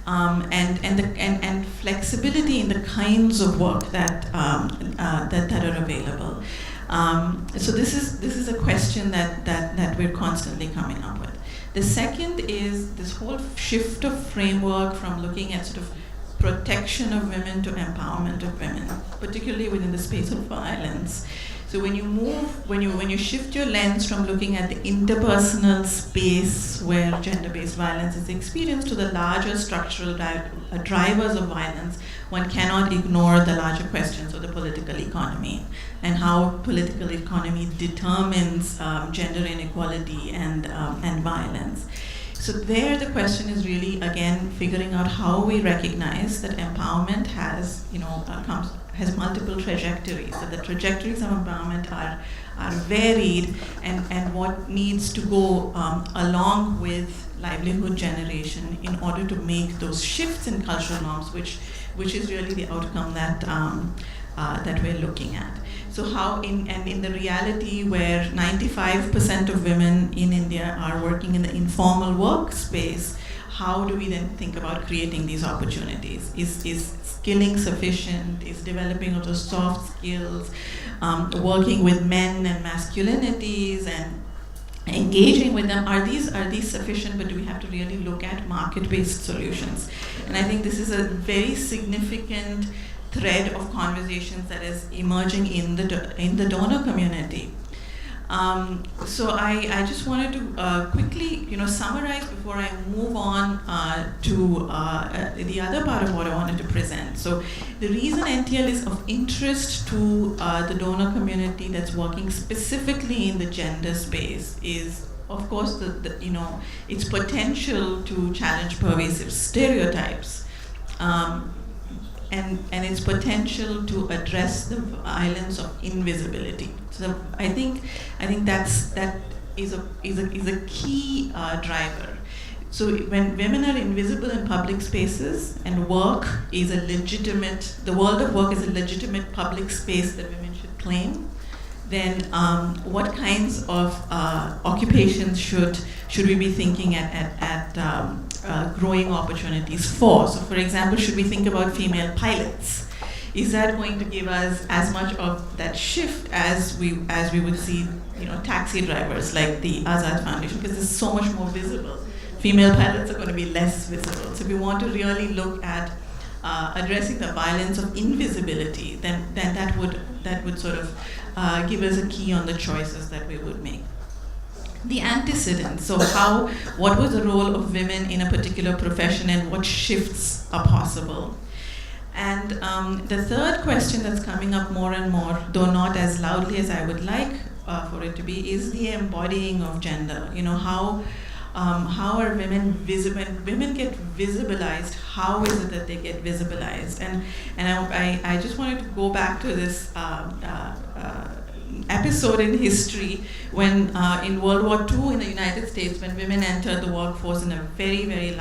and flexibility in the kinds of work that are available. So this is a question that we're constantly coming up with. The second is this whole shift of framework from looking at sort of protection of women to empowerment of women, particularly within the space of violence. So when you shift your lens from looking at the interpersonal space where gender-based violence is experienced to the larger structural drivers of violence, one cannot ignore the larger questions of the political economy and how political economy determines gender inequality and violence. So there the question is really, again, figuring out how we recognize that empowerment has, has multiple trajectories. So the trajectories of empowerment are varied, and what needs to go along with livelihood generation in order to make those shifts in cultural norms, which is really the outcome that we're looking at. So how in the reality where 95% of women in India are working in the informal workspace, how do we then think about creating these opportunities? Is skilling sufficient? Is developing of those soft skills, working with men and masculinities and engaging with them, are these sufficient, but do we have to really look at market-based solutions? And I think this is a very significant thread of conversations that is emerging in the donor community. So I just wanted to quickly summarize before I move on to the other part of what I wanted to present. So the reason NTL is of interest to the donor community that's working specifically in the gender space is, of course, its potential to challenge pervasive stereotypes. And its potential to address the violence of invisibility. So I think that is a key driver. So when women are invisible in public spaces and work is the world of work is a legitimate public space that women should claim, then what kinds of occupations should we be thinking at growing opportunities for? So for example, should we think about female pilots? Is that going to give us as much of that shift as we would see, taxi drivers like the Azad Foundation, because it's so much more visible. Female pilots are going to be less visible. So if we want to really look at addressing the violence of invisibility, then that would sort of give us a key on the choices that we would make. The antecedents, so what was the role of women in a particular profession and what shifts are possible? And the third question that's coming up more and more, though not as loudly as I would like for it to be, is the embodying of gender. How are women visible? When women get visibilized, how is it that they get visibilized? And I just wanted to go back to this episode in history when in World War II in the United States, when women entered the workforce in very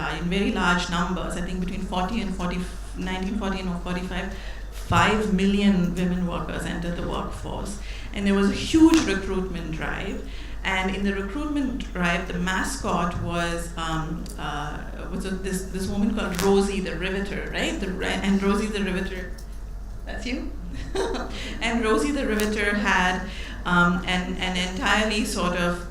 large numbers, I think between 1940 and 45, 5 million women workers entered the workforce. And there was a huge recruitment drive. And in the recruitment drive, the mascot was this woman called Rosie the Riveter, right? And Rosie the Riveter, that's you? And Rosie the Riveter had an entirely sort of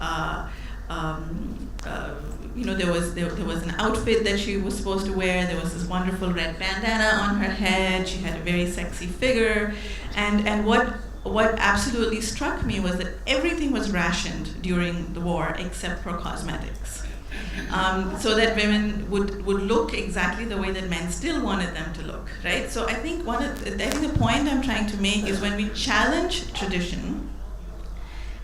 there was an outfit that she was supposed to wear. There was this wonderful red bandana on her head. She had a very sexy figure, and what absolutely struck me was that everything was rationed during the war except for cosmetics, so that women would look exactly the way that men still wanted them to look, right? So I think the point I'm trying to make is when we challenge tradition,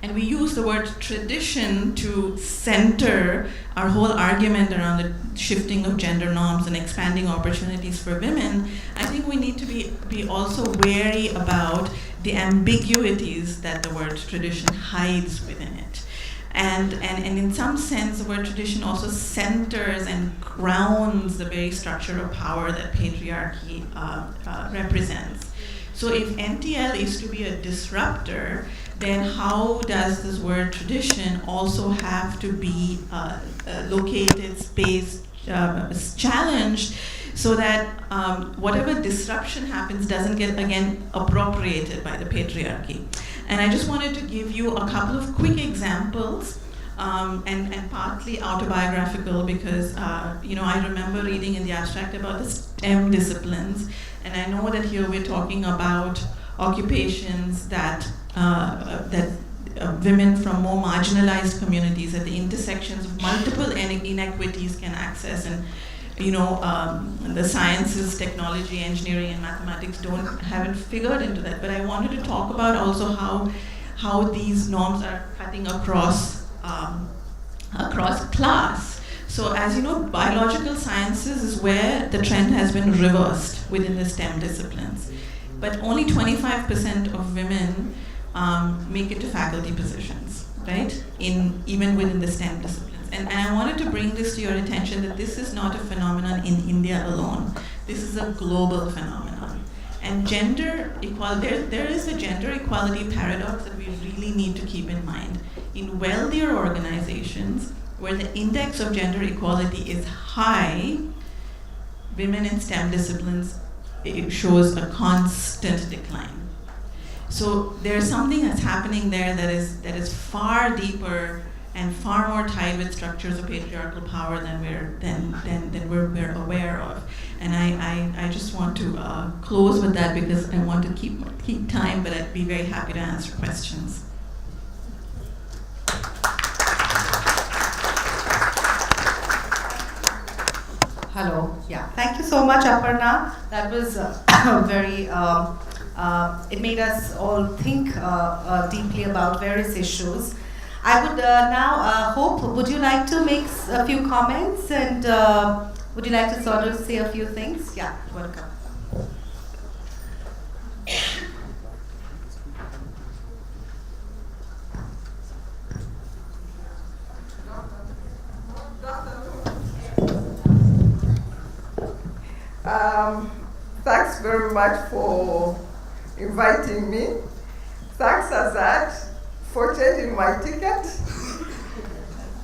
and we use the word tradition to center our whole argument around the shifting of gender norms and expanding opportunities for women, I think we need to be also wary about the ambiguities that the word tradition hides within it. And in some sense, the word tradition also centers and grounds the very structure of power that patriarchy represents. So if NTL is to be a disruptor, then how does this word tradition also have to be located, spaced, challenged, so that whatever disruption happens doesn't get, again, appropriated by the patriarchy? And I just wanted to give you a couple of quick examples, and partly autobiographical, because I remember reading in the abstract about the STEM disciplines, and I know that here we're talking about occupations that women from more marginalized communities at the intersections of multiple inequities can access, and the sciences, technology, engineering, and mathematics haven't figured into that. But I wanted to talk about also how these norms are cutting across class. So as you know, biological sciences is where the trend has been reversed within the STEM disciplines. But only 25% of women make it to faculty positions, right? Even within the STEM disciplines. And I wanted to bring this to your attention that this is not a phenomenon in India alone. This is a global phenomenon. And gender equality, there is a gender equality paradox that we really need to keep in mind. In wealthier organizations, where the index of gender equality is high, women in STEM disciplines, it shows a constant decline. So there's something that's happening there that is far deeper and far more tied with structures of patriarchal power than we're aware of. And I just want to close with that because I want to keep time, but I'd be very happy to answer questions. Hello. Yeah. Thank you so much, Aparna. That was very. It made us all think deeply about various issues. I would now Hope. Would you like to make a few comments, and would you like to sort of say a few things? Yeah. Welcome. Thanks very much for inviting me. Thanks, Azad, for changing my ticket.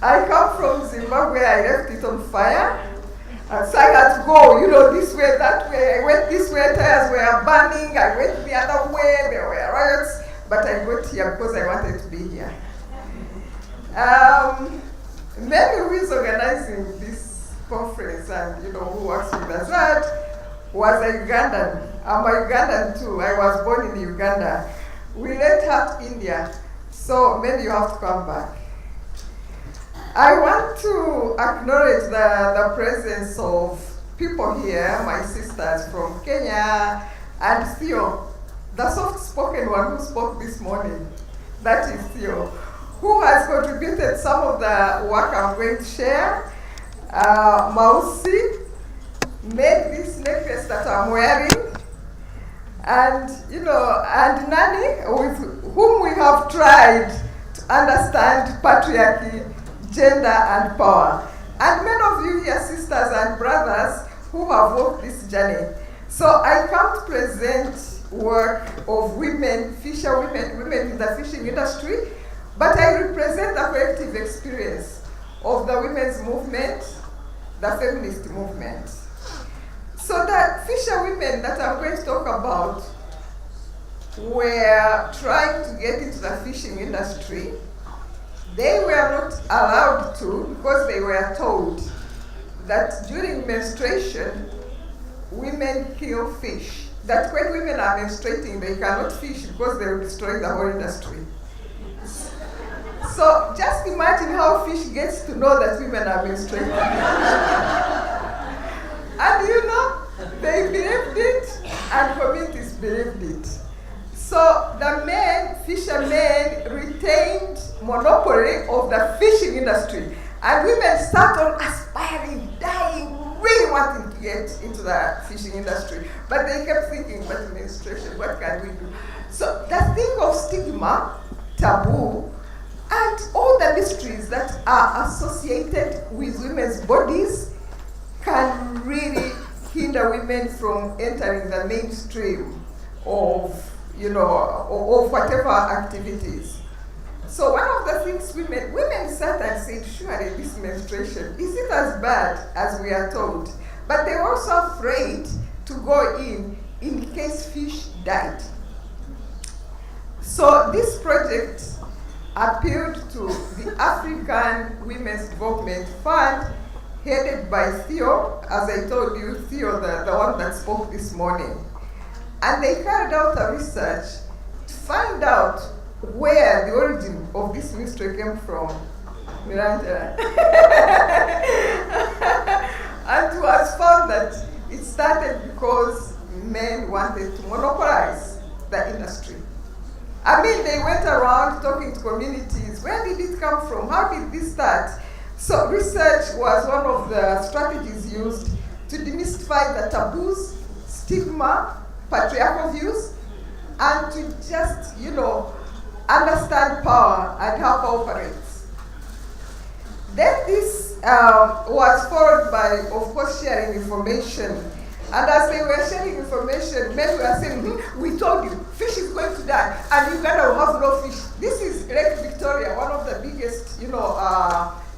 I come from Zimbabwe, I left it on fire. And so I had to go, this way, that way. I went this way, tires were burning. I went the other way, there were riots. But I got here because I wanted to be here. Mary, who is organizing this conference and who works with Azad, was a Ugandan. I'm a Ugandan too. I was born in Uganda. We left India, so maybe you have to come back. I want to acknowledge the presence of people here, my sisters from Kenya, and Theo, the soft-spoken one who spoke this morning. That is Theo, who has contributed some of the work I'm going to share. Mausi made this necklace that I'm wearing, and and Nani, with whom we have tried to understand patriarchy, gender, and power. And many of you here, sisters and brothers, who have walked this journey. So I come to present work of women, women in the fishing industry, but I represent the collective experience of the women's movement, the feminist movement. So the fisher women that I'm going to talk about were trying to get into the fishing industry. They were not allowed to because they were told that during menstruation, women kill fish. That when women are menstruating, they cannot fish because they will destroy the whole industry. So just imagine how fish gets to know that women are menstruating. And you know, they believed it and communities believed it. So the men, fishermen, retained monopoly of the fishing industry. And women start on aspiring, dying, really wanting to get into the fishing industry. But they kept thinking, but menstruation, what can we do? So the thing of stigma, taboo, and all the mysteries that are associated with women's bodies can really hinder women from entering the mainstream of, of whatever activities. So one of the things women sat and said, surely this menstruation, is it as bad as we are told? But they were also afraid to go in case fish died. So this project appealed to the African Women's Development Fund, headed by Theo, as I told you, Theo, the one that spoke this morning. And they carried out a research to find out where the origin of this mystery came from. Miranda. And it was found that it started because men wanted to monopolize the industry. I mean, they went around talking to communities. Where did it come from? How did this start? So research was one of the strategies used to demystify the taboos, stigma, patriarchal views, and to just, understand power and how power operates. Then this was followed by, of course, sharing information. And as they were sharing information, men were saying, we told you, fish is going to die, and Uganda will have no fish. This is Lake Victoria, one of the biggest,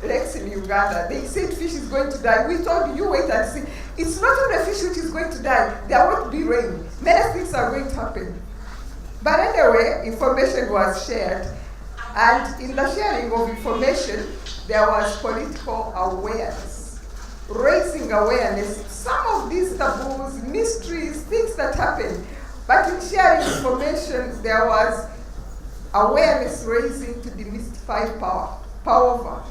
lakes in Uganda. They said fish is going to die. We told you, you wait and see. It's not only fish which is going to die, there won't be rain. Many things are going to happen. But anyway, information was shared. And in the sharing of information, there was political awareness, raising awareness. Some of these taboos, mysteries, things that happen. But in sharing information, there was awareness raising to demystify power over.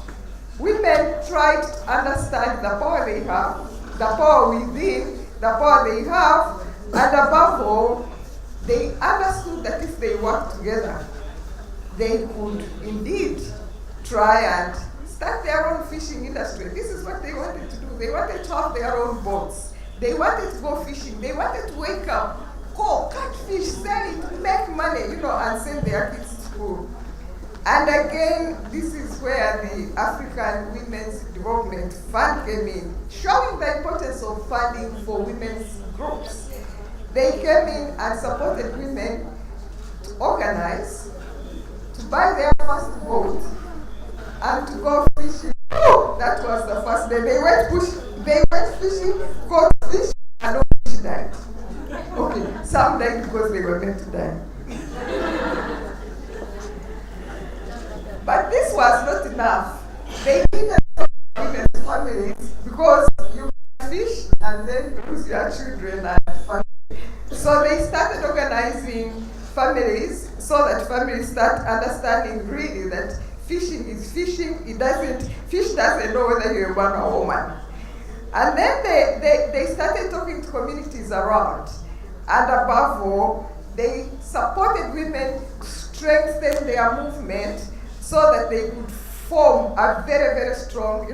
Women tried to understand the power they have, the power within, the power they have, and above all, they understood that if they worked together, they could indeed try and start their own fishing industry. This is what they wanted to do. They wanted to have their own boats. They wanted to go fishing. They wanted to wake up, go, catch fish, sell it, make money, and send their kids to school. And again, this is where the African Women's Development Fund came in, showing the importance of funding for women's groups. They came in and supported women to organize, to buy their first boat, and to go fishing. That was the first day. They went fishing, caught fish, and no fish died. Okay, some died because they were meant to die. But this was not enough. They needed women's families because you fish and then lose your children and family. So they started organizing families so that families start understanding really that fishing is fishing. Fish doesn't know whether you're a man or a woman. And then they started talking to communities around. And above all, they supported women to strengthen their movement so that they could form a very, very strong,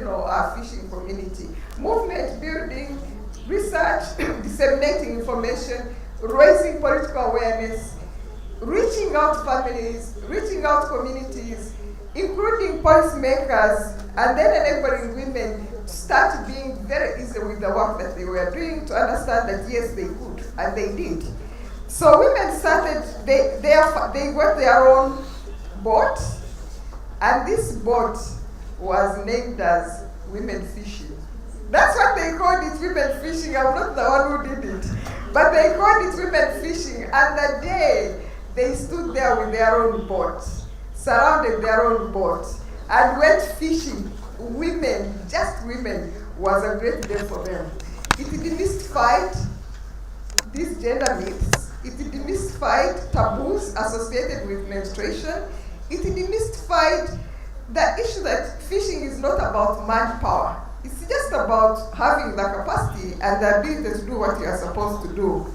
fishing community. Movement building, research, disseminating information, raising political awareness, reaching out families, reaching out communities, including policymakers, and then enabling women to start being very easy with the work that they were doing to understand that yes, they could, and they did. So women started, they got their own boat, and this boat was named as Women Fishing. That's what they called it, Women Fishing. I'm not the one who did it. But they called it Women Fishing, and the day they stood there with their own boat, surrounded their own boat, and went fishing was a great day for them. It demystified these gender myths. It demystified taboos associated with menstruation. It demystified the issue that fishing is not about manpower. It's just about having the capacity and the ability to do what you are supposed to do.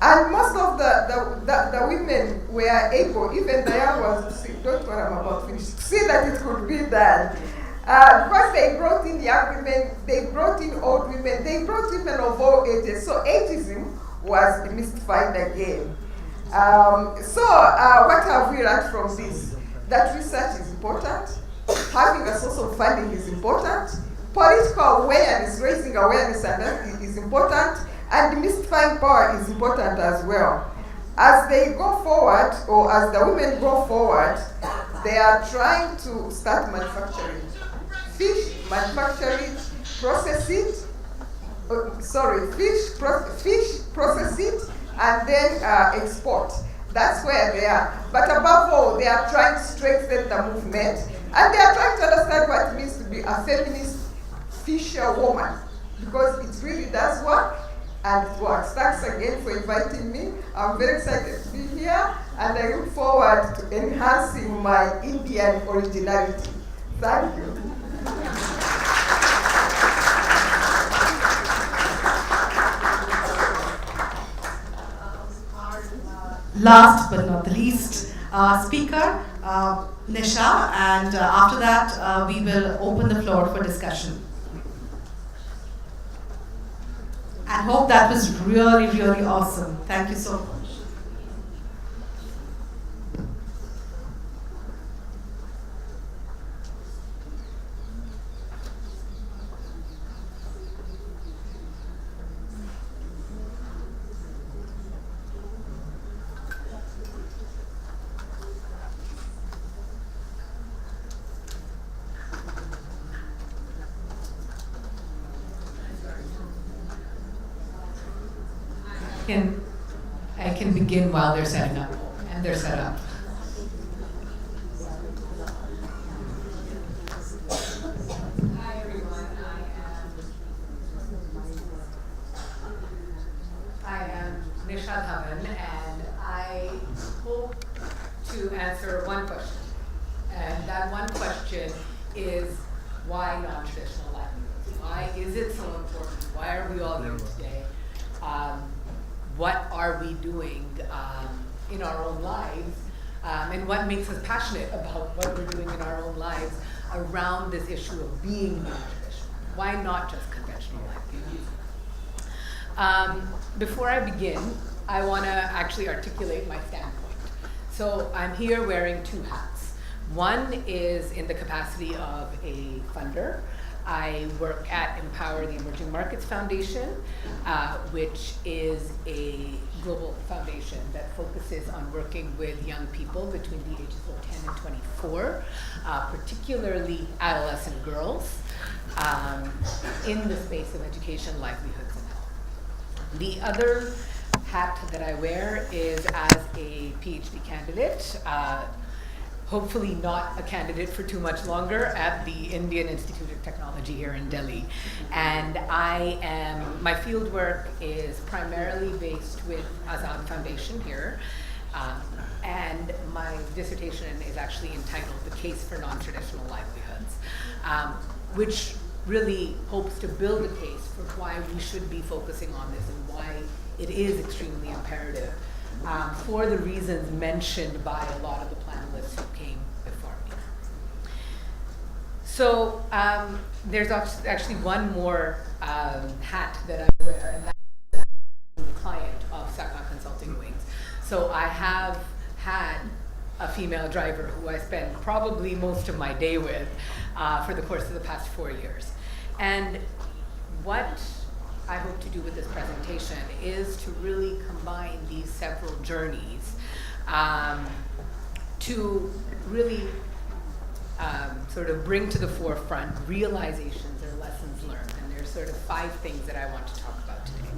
And most of the women were able, even the young ones, to see, don't worry, I'm about finished, to see that it could be done. Because they brought in young women, they brought in old women, they brought women of all ages. So ageism was demystified again. What have we learned from this? That research is important, having a source of funding is important, political awareness, raising awareness is important, and demystifying power is important as well. As they go forward, or as the women go forward, they are trying to start manufacturing fish, process it, fish, process it, and then export. That's where they are. But above all, they are trying to strengthen the movement, and they are trying to understand what it means to be a feminist fisherwoman, because it really does work, and it works. Thanks again for inviting me. I'm very excited to be here, and I look forward to enhancing my Indian originality. Thank you. Last but not the least, speaker, Nisha, and after that, we will open the floor for discussion. And hope that was really, really awesome. Thank you so much. I can begin while they're setting up, and they're set up. Hi everyone, I am Nisha Dhawan, and I hope to answer one question. And that one question is, why non-traditional livelihoods? Why is it so important? Why are we all here today? What are we doing in our own lives, and what makes us passionate about what we're doing in our own lives around this issue of being non-traditional? Why not just conventional livelihoods? Before I begin, I want to actually articulate my standpoint. So I'm here wearing two hats. One is in the capacity of a funder. I work at Empower the Emerging Markets Foundation, which is a global foundation that focuses on working with young people between the ages of 10 and 24, particularly adolescent girls, in the space of education, livelihoods, and health. The other hat that I wear is as a PhD candidate, hopefully not a candidate for too much longer, at the Indian Institute of Technology here in Delhi. And my field work is primarily based with Azad Foundation here. And my dissertation is actually entitled The Case for Non-Traditional Livelihoods, which really hopes to build a case for why we should be focusing on this and why it is extremely imperative, for the reasons mentioned by a lot of the panelists who came before me. So there's actually one more hat that I wear, and that's the client of Sakha Consulting Wings. So I have had a female driver who I spend probably most of my day with for the course of the past 4 years. And what I hope to do with this presentation is to really combine these several journeys to really sort of bring to the forefront realizations or lessons learned. And there's sort of 5 things that I want to talk about today.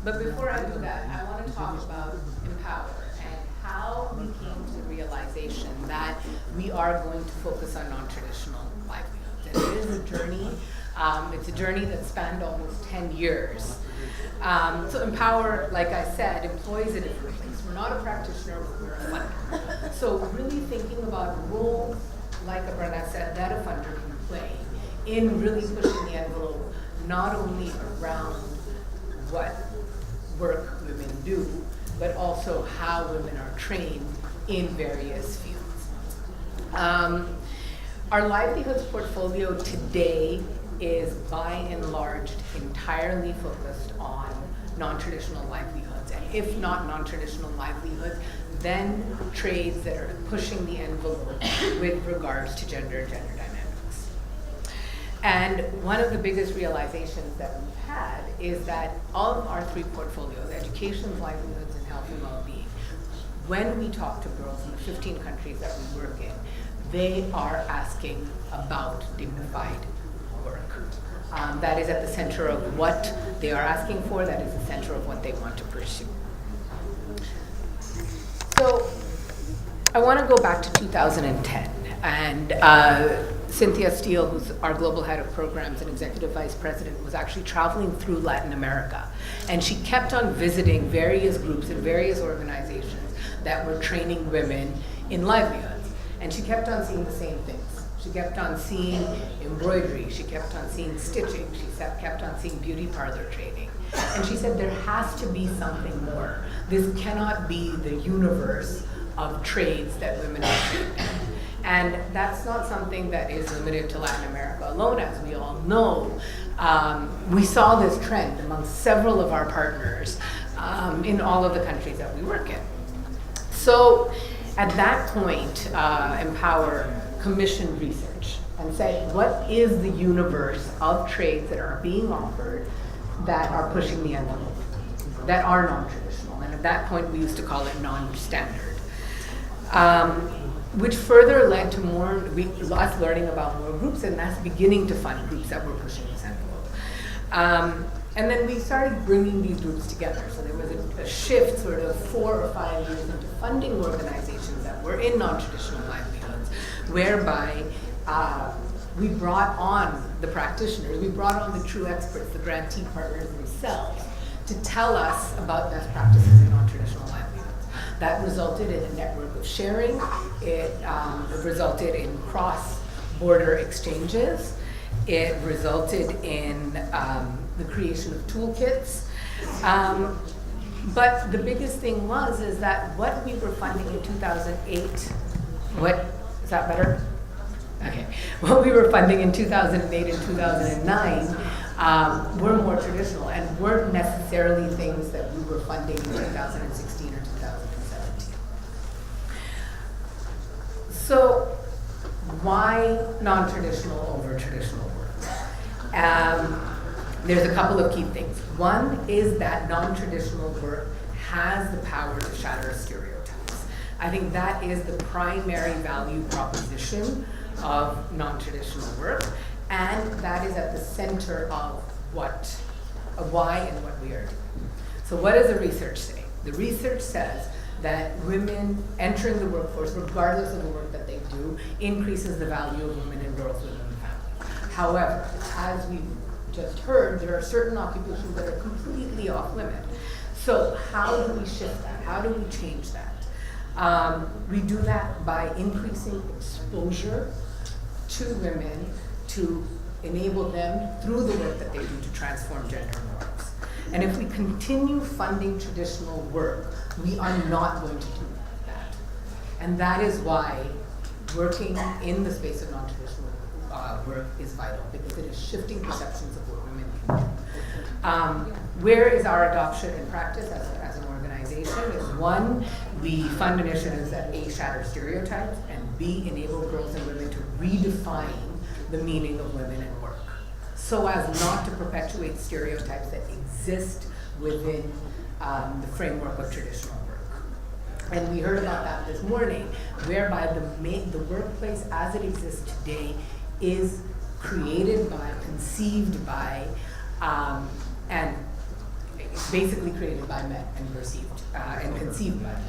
But before I do that, I want to talk about Empower and how we came to the realization that we are going to focus on non-traditional livelihoods. And it is a journey It's a journey that spanned almost 10 years. So Empower, like I said, employs a different place. We're not a practitioner, we're a funder. So really thinking about roles, like Aparna said, that a funder can play in really pushing the envelope, not only around what work women do, but also how women are trained in various fields. Our livelihoods portfolio today is by and large entirely focused on non-traditional livelihoods, and if not non-traditional livelihoods, then trades that are pushing the envelope with regards to gender dynamics. And one of the biggest realizations that we've had is that of our three portfolios, education, livelihoods, and health and well-being, when we talk to girls in the 15 countries that we work in, they are asking about dignified work. That is at the center of what they are asking for, that is the center of what they want to pursue. So I want to go back to 2010, and Cynthia Steele, who's our global head of programs and executive vice president, was actually traveling through Latin America, and she kept on visiting various groups and various organizations that were training women in livelihoods. And she kept on seeing the same things. She kept on seeing embroidery, she kept on seeing stitching, she kept on seeing beauty parlor training. And she said there has to be something more. This cannot be the universe of trades that women are trained in. And that's not something that is limited to Latin America alone, as we all know. We saw this trend among several of our partners in all of the countries that we work in. So at that point, Empower commissioned research and said, what is the universe of trades that are being offered that are pushing the envelope, that are non-traditional? And at that point, we used to call it non-standard, which further led to us learning about more groups, and that's beginning to fund groups that were pushing this envelope. And then we started bringing these groups together. So there was a shift sort of 4 or 5 years into funding organizations that were in non-traditional livelihoods, whereby we brought on the practitioners, we brought on the true experts, the grantee partners themselves, to tell us about best practices in non-traditional livelihoods. That resulted in a network of sharing. It resulted in cross-border exchanges. It resulted in the creation of toolkits. But the biggest thing is that what we were funding in 2008, is that better? Okay. What we were funding in 2008 and 2009 were more traditional and weren't necessarily things that we were funding in 2016 or 2017. So why non-traditional over traditional work? There's a couple of key things. One is that non-traditional work has the power to shatter stereotypes. I think that is the primary value proposition of non-traditional work, and that is at the center of why and what we are doing. So what does the research say? The research says that women entering the workforce, regardless of the work that they do, increases the value of women and girls within the family. However, as we just heard, there are certain occupations that are completely off limit. So how do we shift that? How do we change that? We do that by increasing exposure to women to enable them through the work that they do to transform gender norms. And if we continue funding traditional work, we are not going to do that. And that is why working in the space of non-traditional work is vital, because it is shifting perceptions of what women can do. Where is our adoption in practice as an organization? Is one, we fund initiatives that A, shatter stereotypes, and B, enable girls and women to redefine the meaning of women in work, so as not to perpetuate stereotypes that exist within the framework of traditional work. And we heard about that this morning, whereby the workplace as it exists today is created by, conceived by, and basically created by men and perceived and conceived by men.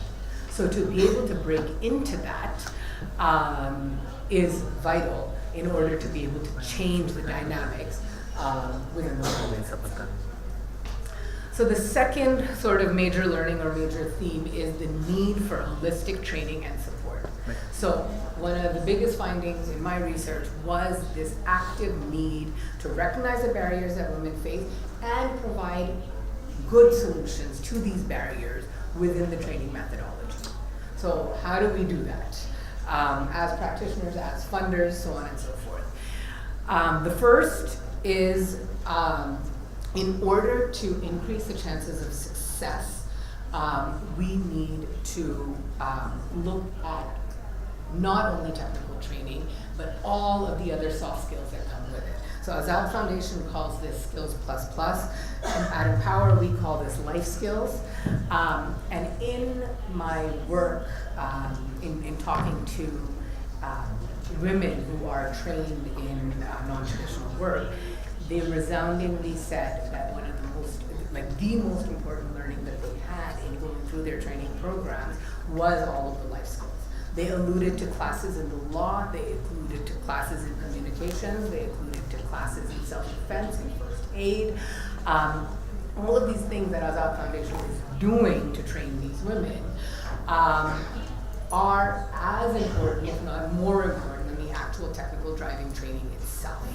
So to be able to break into that is vital in order to be able to change the dynamics within the workplace. So the second sort of major learning or major theme is the need for holistic training and support. So one of the biggest findings in my research was this active need to recognize the barriers that women face and provide good solutions to these barriers within the training methodology. So how do we do that? As practitioners, as funders, so on and so forth. The first is in order to increase the chances of success, we need to look at not only technical training, but all of the other soft skills that come with it. So Azad Foundation calls this Skills Plus Plus, and at Empower we call this life skills. And in my work, in talking to women who are trained in non-traditional work, they resoundingly said that one of the most important learning that they had in going through their training programs was all of the life skills. They alluded to classes in the law, they alluded to classes in communications, they alluded to classes in self-defense, in first aid. All of these things that Azad Foundation is doing to train these women are as important, if not more important, than the actual technical driving training itself.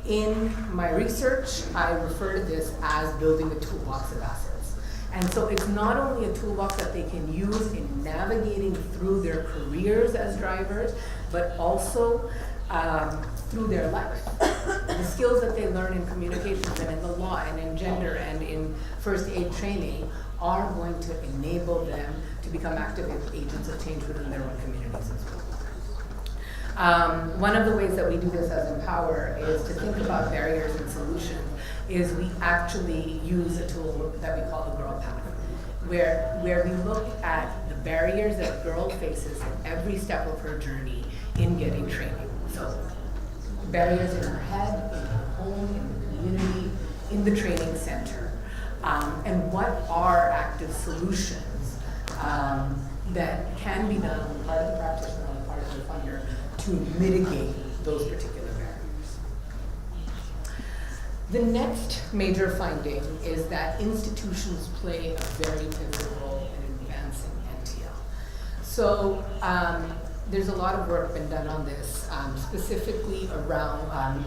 In my research, I refer to this as building a toolbox of assets. And so it's not only a toolbox that they can use in navigating through their careers as drivers, but also through their life. The skills that they learn in communications and in the law and in gender and in first aid training are going to enable them to become active agents of change within their own communities as well. One of the ways that we do this as Empower is to think about barriers and solutions is we actually use a tool that we call the Girl Path, where we look at the barriers that a girl faces at every step of her journey in getting training. So barriers in her head, in her home, in the community, in the training center. And what are active solutions that can be done on the part of the practitioner, on the part of the funder, to mitigate those particular barriers. The next major finding is that institutions play a very pivotal role in advancing NTL. So there's a lot of work been done on this, specifically around,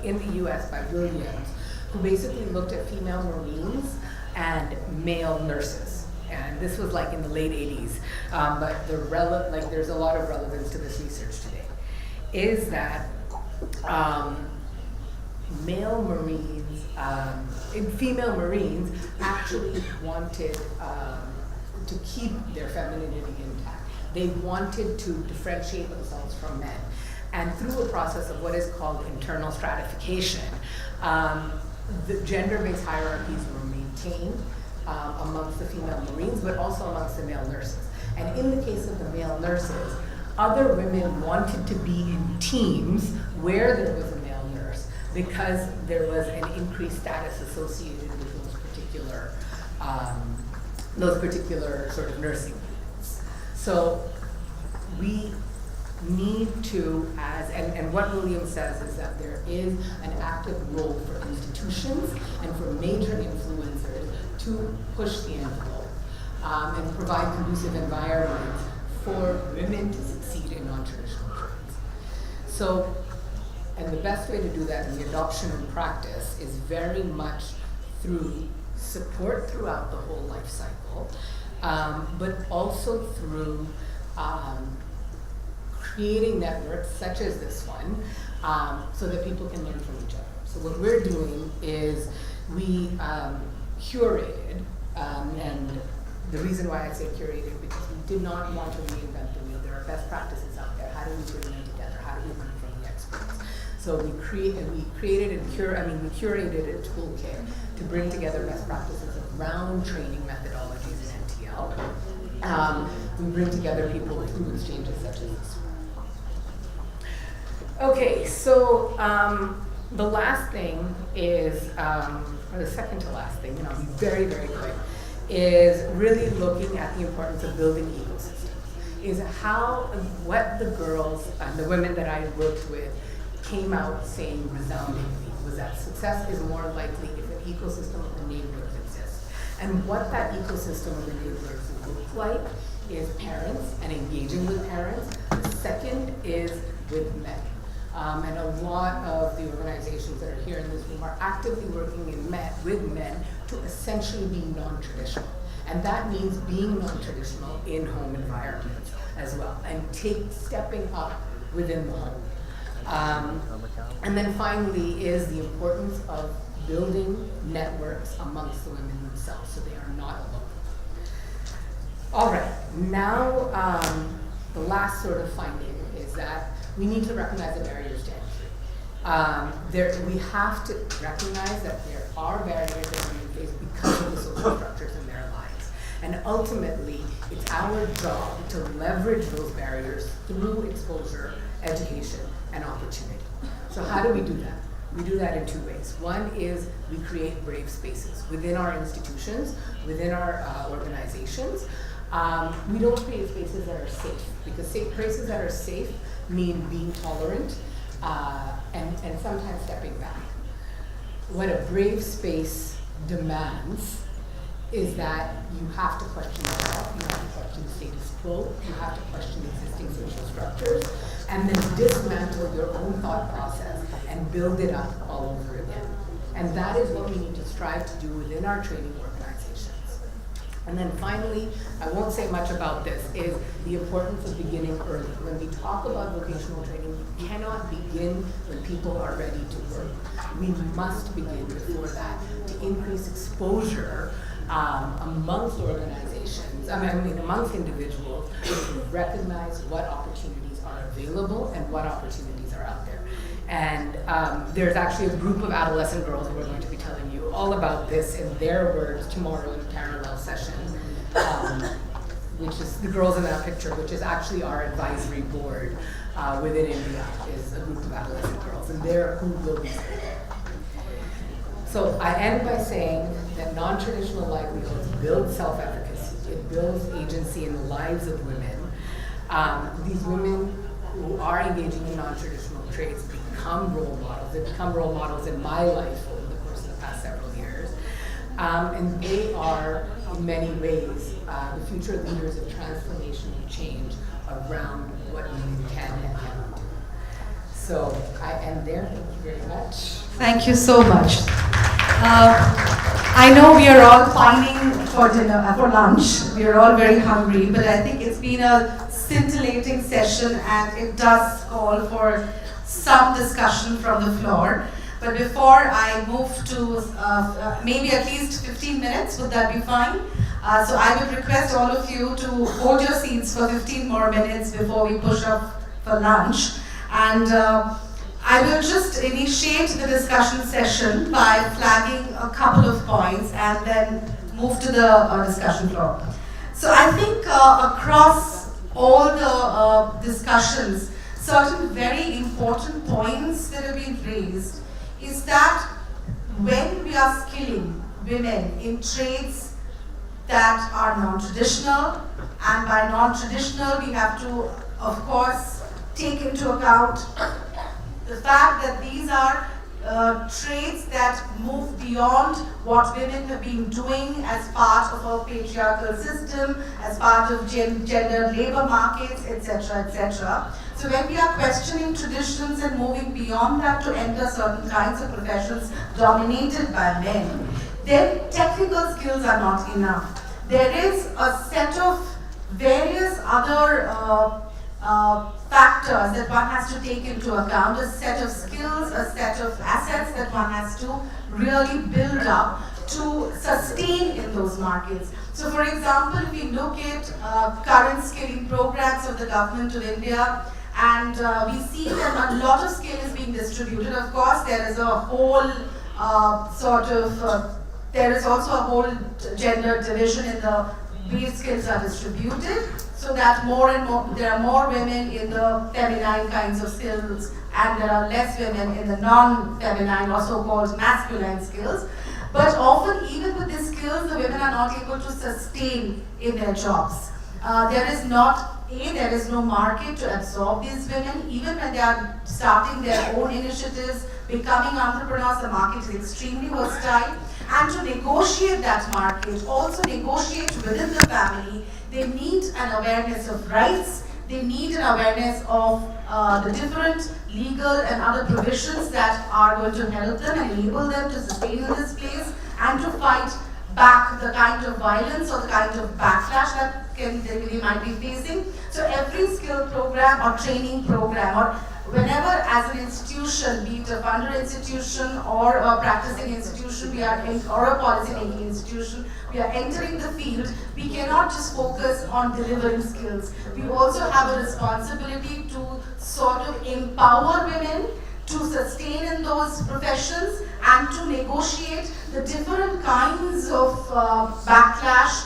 in the US by Williams, who basically looked at female Marines and male nurses. And this was like in the late 80s, but there's a lot of relevance to this research today, is that female Marines actually wanted to keep their femininity intact. They wanted to differentiate themselves from men. And through a process of what is called internal stratification, the gender-based hierarchies were maintained amongst the female Marines, but also amongst the male nurses. And in the case of the male nurses, other women wanted to be in teams where there was a male nurse because there was an increased status associated with those particular sort of nursing units. So we need to, and what Williams says is that there is an active role for institutions and for major influencers to push the envelope and provide conducive environments for women to succeed in non-traditional trades. So, and the best way to do that in the adoption and practice is very much through support throughout the whole life cycle, but also through creating networks such as this one, so that people can learn from each other. So what we're doing is we curated, and the reason why I say curated, because we did not want to reinvent the wheel. There are best practices out there. How do we bring them together? How do we learn from the experts? So we curated a toolkit to bring together best practices around training methodologies in NTL. We bring together people through exchanges such as this. Okay, so the last thing is, or the second to last thing, and I'll be very, very quick, is really looking at the importance of building ecosystems. Is what the girls and the women that I worked with came out saying resoundingly was that success is more likely if an ecosystem of enablers exists. And what that ecosystem of enablers looks like is parents and engaging with parents. The second is with men. And a lot of the organizations that are here in this room are actively working with men to essentially be non-traditional. And that means being non-traditional in home environments as well, and stepping up within the home. And then finally is the importance of building networks amongst the women themselves so they are not alone. All right, now the last sort of finding is that we need to recognize the barriers to entry. We have to recognize that there are barriers that we face because of the social structures in their lives. And ultimately, it's our job to leverage those barriers through exposure, education, and opportunity. So how do we do that? We do that in two ways. One is we create brave spaces within our institutions, within our organizations. We don't create spaces that are safe, because spaces that are safe mean being tolerant and sometimes stepping back. What a brave space demands is that you have to question yourself, you have to question the status quo, you have to question existing social structures, and then dismantle your own thought process and build it up all over again. And that is what we need to strive to do within our training organizations. And then finally, I won't say much about this, is the importance of beginning early. When we talk about vocational training, we cannot begin when people are ready to work. We must begin before that to increase exposure amongst organizations, amongst individuals, to recognize what opportunities are available and what opportunities are out there. And there's actually a group of adolescent girls who are going to be telling you all about this in their words tomorrow in a parallel session, which is the girls in that picture, which is actually our advisory board within India, is a group of adolescent girls, and they're who will be speaking. So I end by saying that non-traditional livelihoods build self-efficacy. It builds agency in the lives of women. These women who are engaging in non-traditional trades become role models. They become role models in my life over the course of the past several years. And they are, in many ways, the future leaders of transformational change around what women can and cannot do. So I end there. Thank you very much. Thank you so much. I know we are all pining for dinner, for lunch. We are all very hungry, but I think it's been a scintillating session and it does call for some discussion from the floor. But before I move to maybe at least 15 minutes, would that be fine? So I would request all of you to hold your seats for 15 more minutes before we push up for lunch. And I will just initiate the discussion session by flagging a couple of points and then move to the discussion floor. So I think across all the discussions, certain very important points that have been raised is that when we are skilling women in trades that are non-traditional, and by non-traditional we have to, of course, take into account the fact that these are trades that move beyond what women have been doing as part of our patriarchal system, as part of gender labor markets, etc., etc. So when we are questioning traditions and moving beyond that to enter certain kinds of professions dominated by men, then technical skills are not enough. There is a set of various other factors that one has to take into account, a set of skills, a set of assets that one has to really build up to sustain in those markets. So for example, if we look at current skilling programs of the government of India, and we see that a lot of skill is being distributed. Of course, there is a whole there is also a whole gender division in the way skills are distributed, so that more and more, there are more women in the feminine kinds of skills and there are less women in the non-feminine or so-called masculine skills. But often even with these skills, the women are not able to sustain in their jobs. There is not there is no market to absorb these women. Even when they are starting their own initiatives, becoming entrepreneurs, the market is extremely versatile. And to negotiate that market, also negotiate within the family, they need an awareness of rights, they need an awareness of the different legal and other provisions that are going to help them and enable them to sustain in this place and to fight back the kind of violence or the kind of backlash that they might be facing. So every skill program or training program, or whenever as an institution, be it a funder institution or a practicing institution, or a policy making institution, we are entering the field, we cannot just focus on delivering skills. We also have a responsibility to sort of empower women to sustain in those professions and to negotiate the different kinds of backlash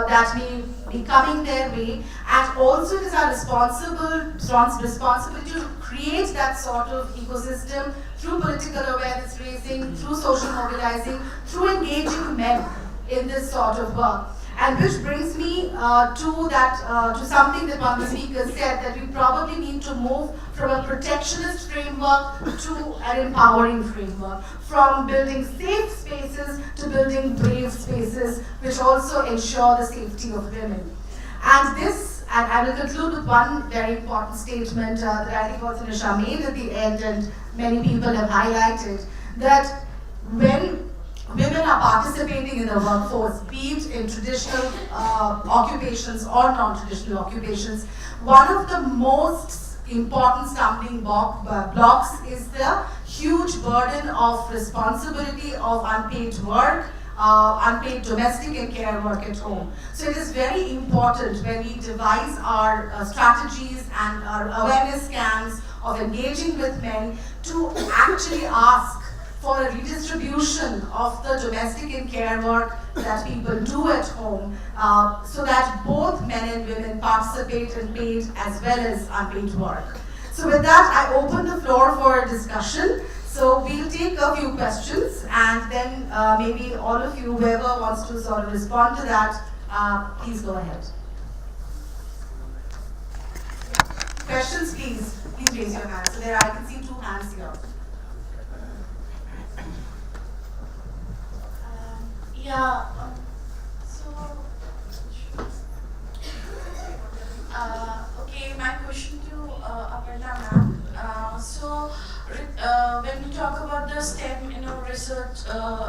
that may be coming their way. And also it is our responsibility to create that sort of ecosystem through political awareness raising, through social mobilizing, through engaging men in this sort of work. And which brings me to something that one of the speakers said, that we probably need to move from a protectionist framework to an empowering framework, from building safe spaces to building brave spaces, which also ensure the safety of women. And I will conclude with one very important statement that I think also Nisha made at the end, and many people have highlighted, that when women are participating in the workforce, be it in traditional occupations or non-traditional occupations, one of the most important stumbling blocks is the huge burden of responsibility of unpaid work, unpaid domestic and care work at home. So it is very important when we devise our strategies and our awareness camps of engaging with men to actually ask for a redistribution of the domestic and care work that people do at home, so that both men and women participate in paid as well as unpaid work. So with that, I open the floor for discussion. So we'll take a few questions, and then maybe all of you, whoever wants to sort of respond to that, please go ahead. Questions, please. Please raise your hand. So I can see 2 hands here. Okay, my question to Aparna ma'am. When we talk about the STEM, research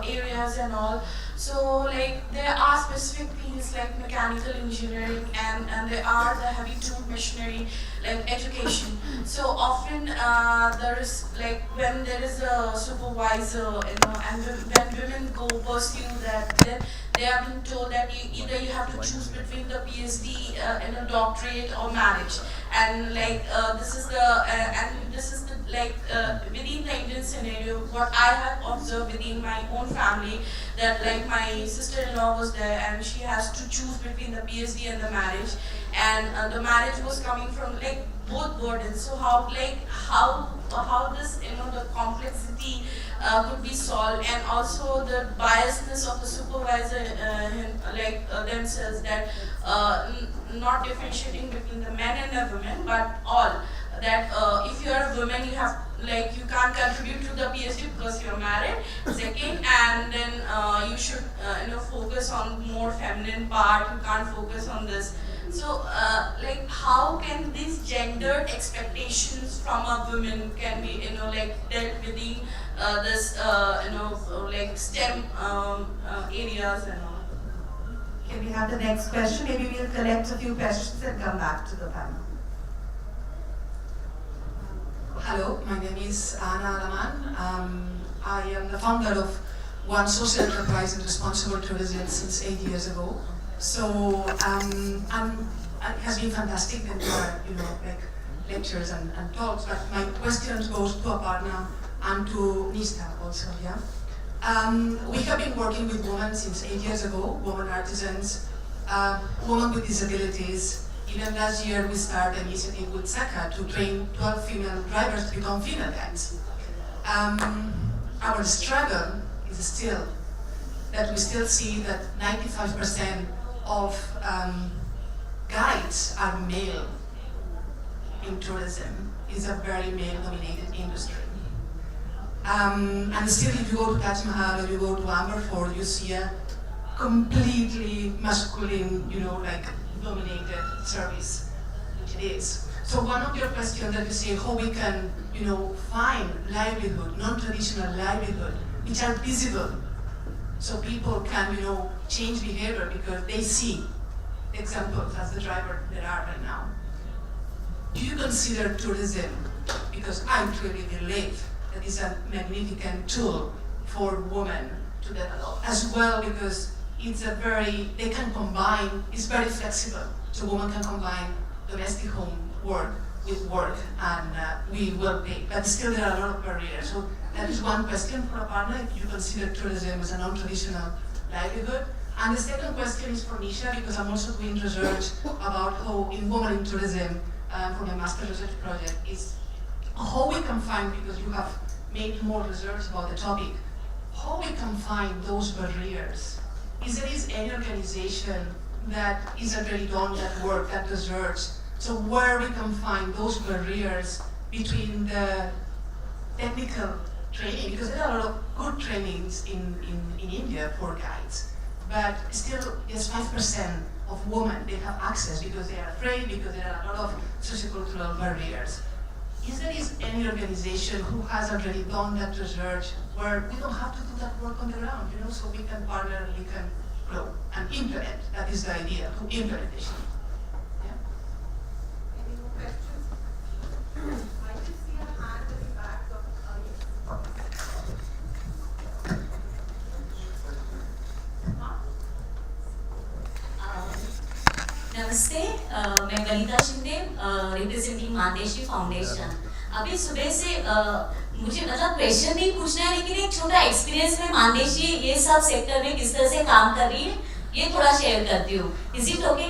areas and all, so like there are specific fields like mechanical engineering and there are the heavy tool machinery like education. So often there is like when there is a supervisor, and when women go pursue that, then they are being told that either you have to choose between the PhD and a doctorate or marriage, and like this is the within the Indian scenario, what I have observed within my own family, that like my sister-in-law was there and she has to choose between the PhD and the marriage, and the marriage was coming from like both burdens. So how this the complexity could be solved, and also the biasness of the supervisor themselves, that not differentiating between the men and the women, but all that if you are a woman, you have you can't contribute to the PhD because you are married. Second, and then you should focus on more feminine part. You can't focus on this. So how can these gendered expectations from a woman can be dealt within this STEM areas and all? Can we have the next question? Maybe we'll collect a few questions and come back to the panel. Hello, my name is Anna Alaman. I am the founder of one social enterprise in responsible tourism since 8 years ago. So it has been fantastic and lectures and talks, but my question goes to Aparna and to Nista also, yeah? We have been working with women since 8 years ago, women artisans, women with disabilities. Even last year we started an initiative with Saka to train 12 female drivers to become female guides. Our struggle is still that we still see that 95% of guides are male in tourism. It's a very male-dominated industry. And still, if you go to Taj Mahal or you go to Amberford, you see a completely masculine, dominated service, which it is. So one of your questions that you say, how we can, find livelihood, non-traditional livelihood, which are visible, so people can, change behavior because they see examples as the driver there are right now. Do you consider tourism, because I truly believe that it's a magnificent tool for women to develop, as well because they can combine, it's very flexible, so women can combine domestic home work with work, and we will pay. But still there are a lot of barriers. So that is one question for a partner, if you consider tourism as a non-traditional livelihood. And the second question is for Nisha, because I'm also doing research about how in women in tourism, for my master research project, is how we can find, because you have made more research about the topic, how we can find those barriers. Is there any organization that is already done that work, that research, so where we can find those barriers between the technical training, because there are a lot of good trainings in India for guides, but still just 5% of women, they have access because they are afraid, because there are a lot of sociocultural barriers. Is there any organization who has already done that research where we don't have to do that work on the ground, so we can partner and we can grow and implement? That is the idea, to implementation. Yeah. Any more questions? I just see a hand at the back of नमस्ते, मैं गलिता Shinde, representing Mann Deshi foundation. अभी सुबह से मुझे question नहीं पूछना है, लेकिन एक छोटा एक्सपीरियंस में मानदेशी ये सब सेक्टर में किस तरह से काम कर रही है, ये थोड़ा शेयर करती हूँ। Is it okay?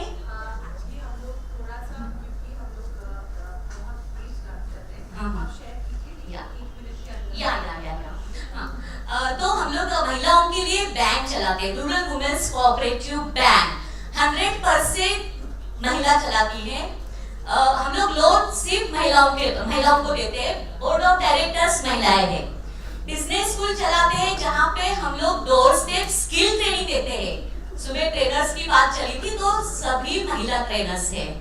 तो हम लोग महिलाओं के लिए बैंक चलाते हैं, रूरल वुमेन्स कोऑपरेटिव बैंक, 100% महिला चलाती है। हम लोग लोन सिर्फ महिलाओं को देते हैं। बोर्ड ऑफ डायरेक्टर्स महिलाएं हैं। बिजनेस स्कूल चलाते हैं जहाँ पे हम लोग डोर स्टेप स्किल ट्रेनिंग देते हैं। सुबह ट्रेनर्स की बात चली थी, तो सभी महिला ट्रेनर्स हैं।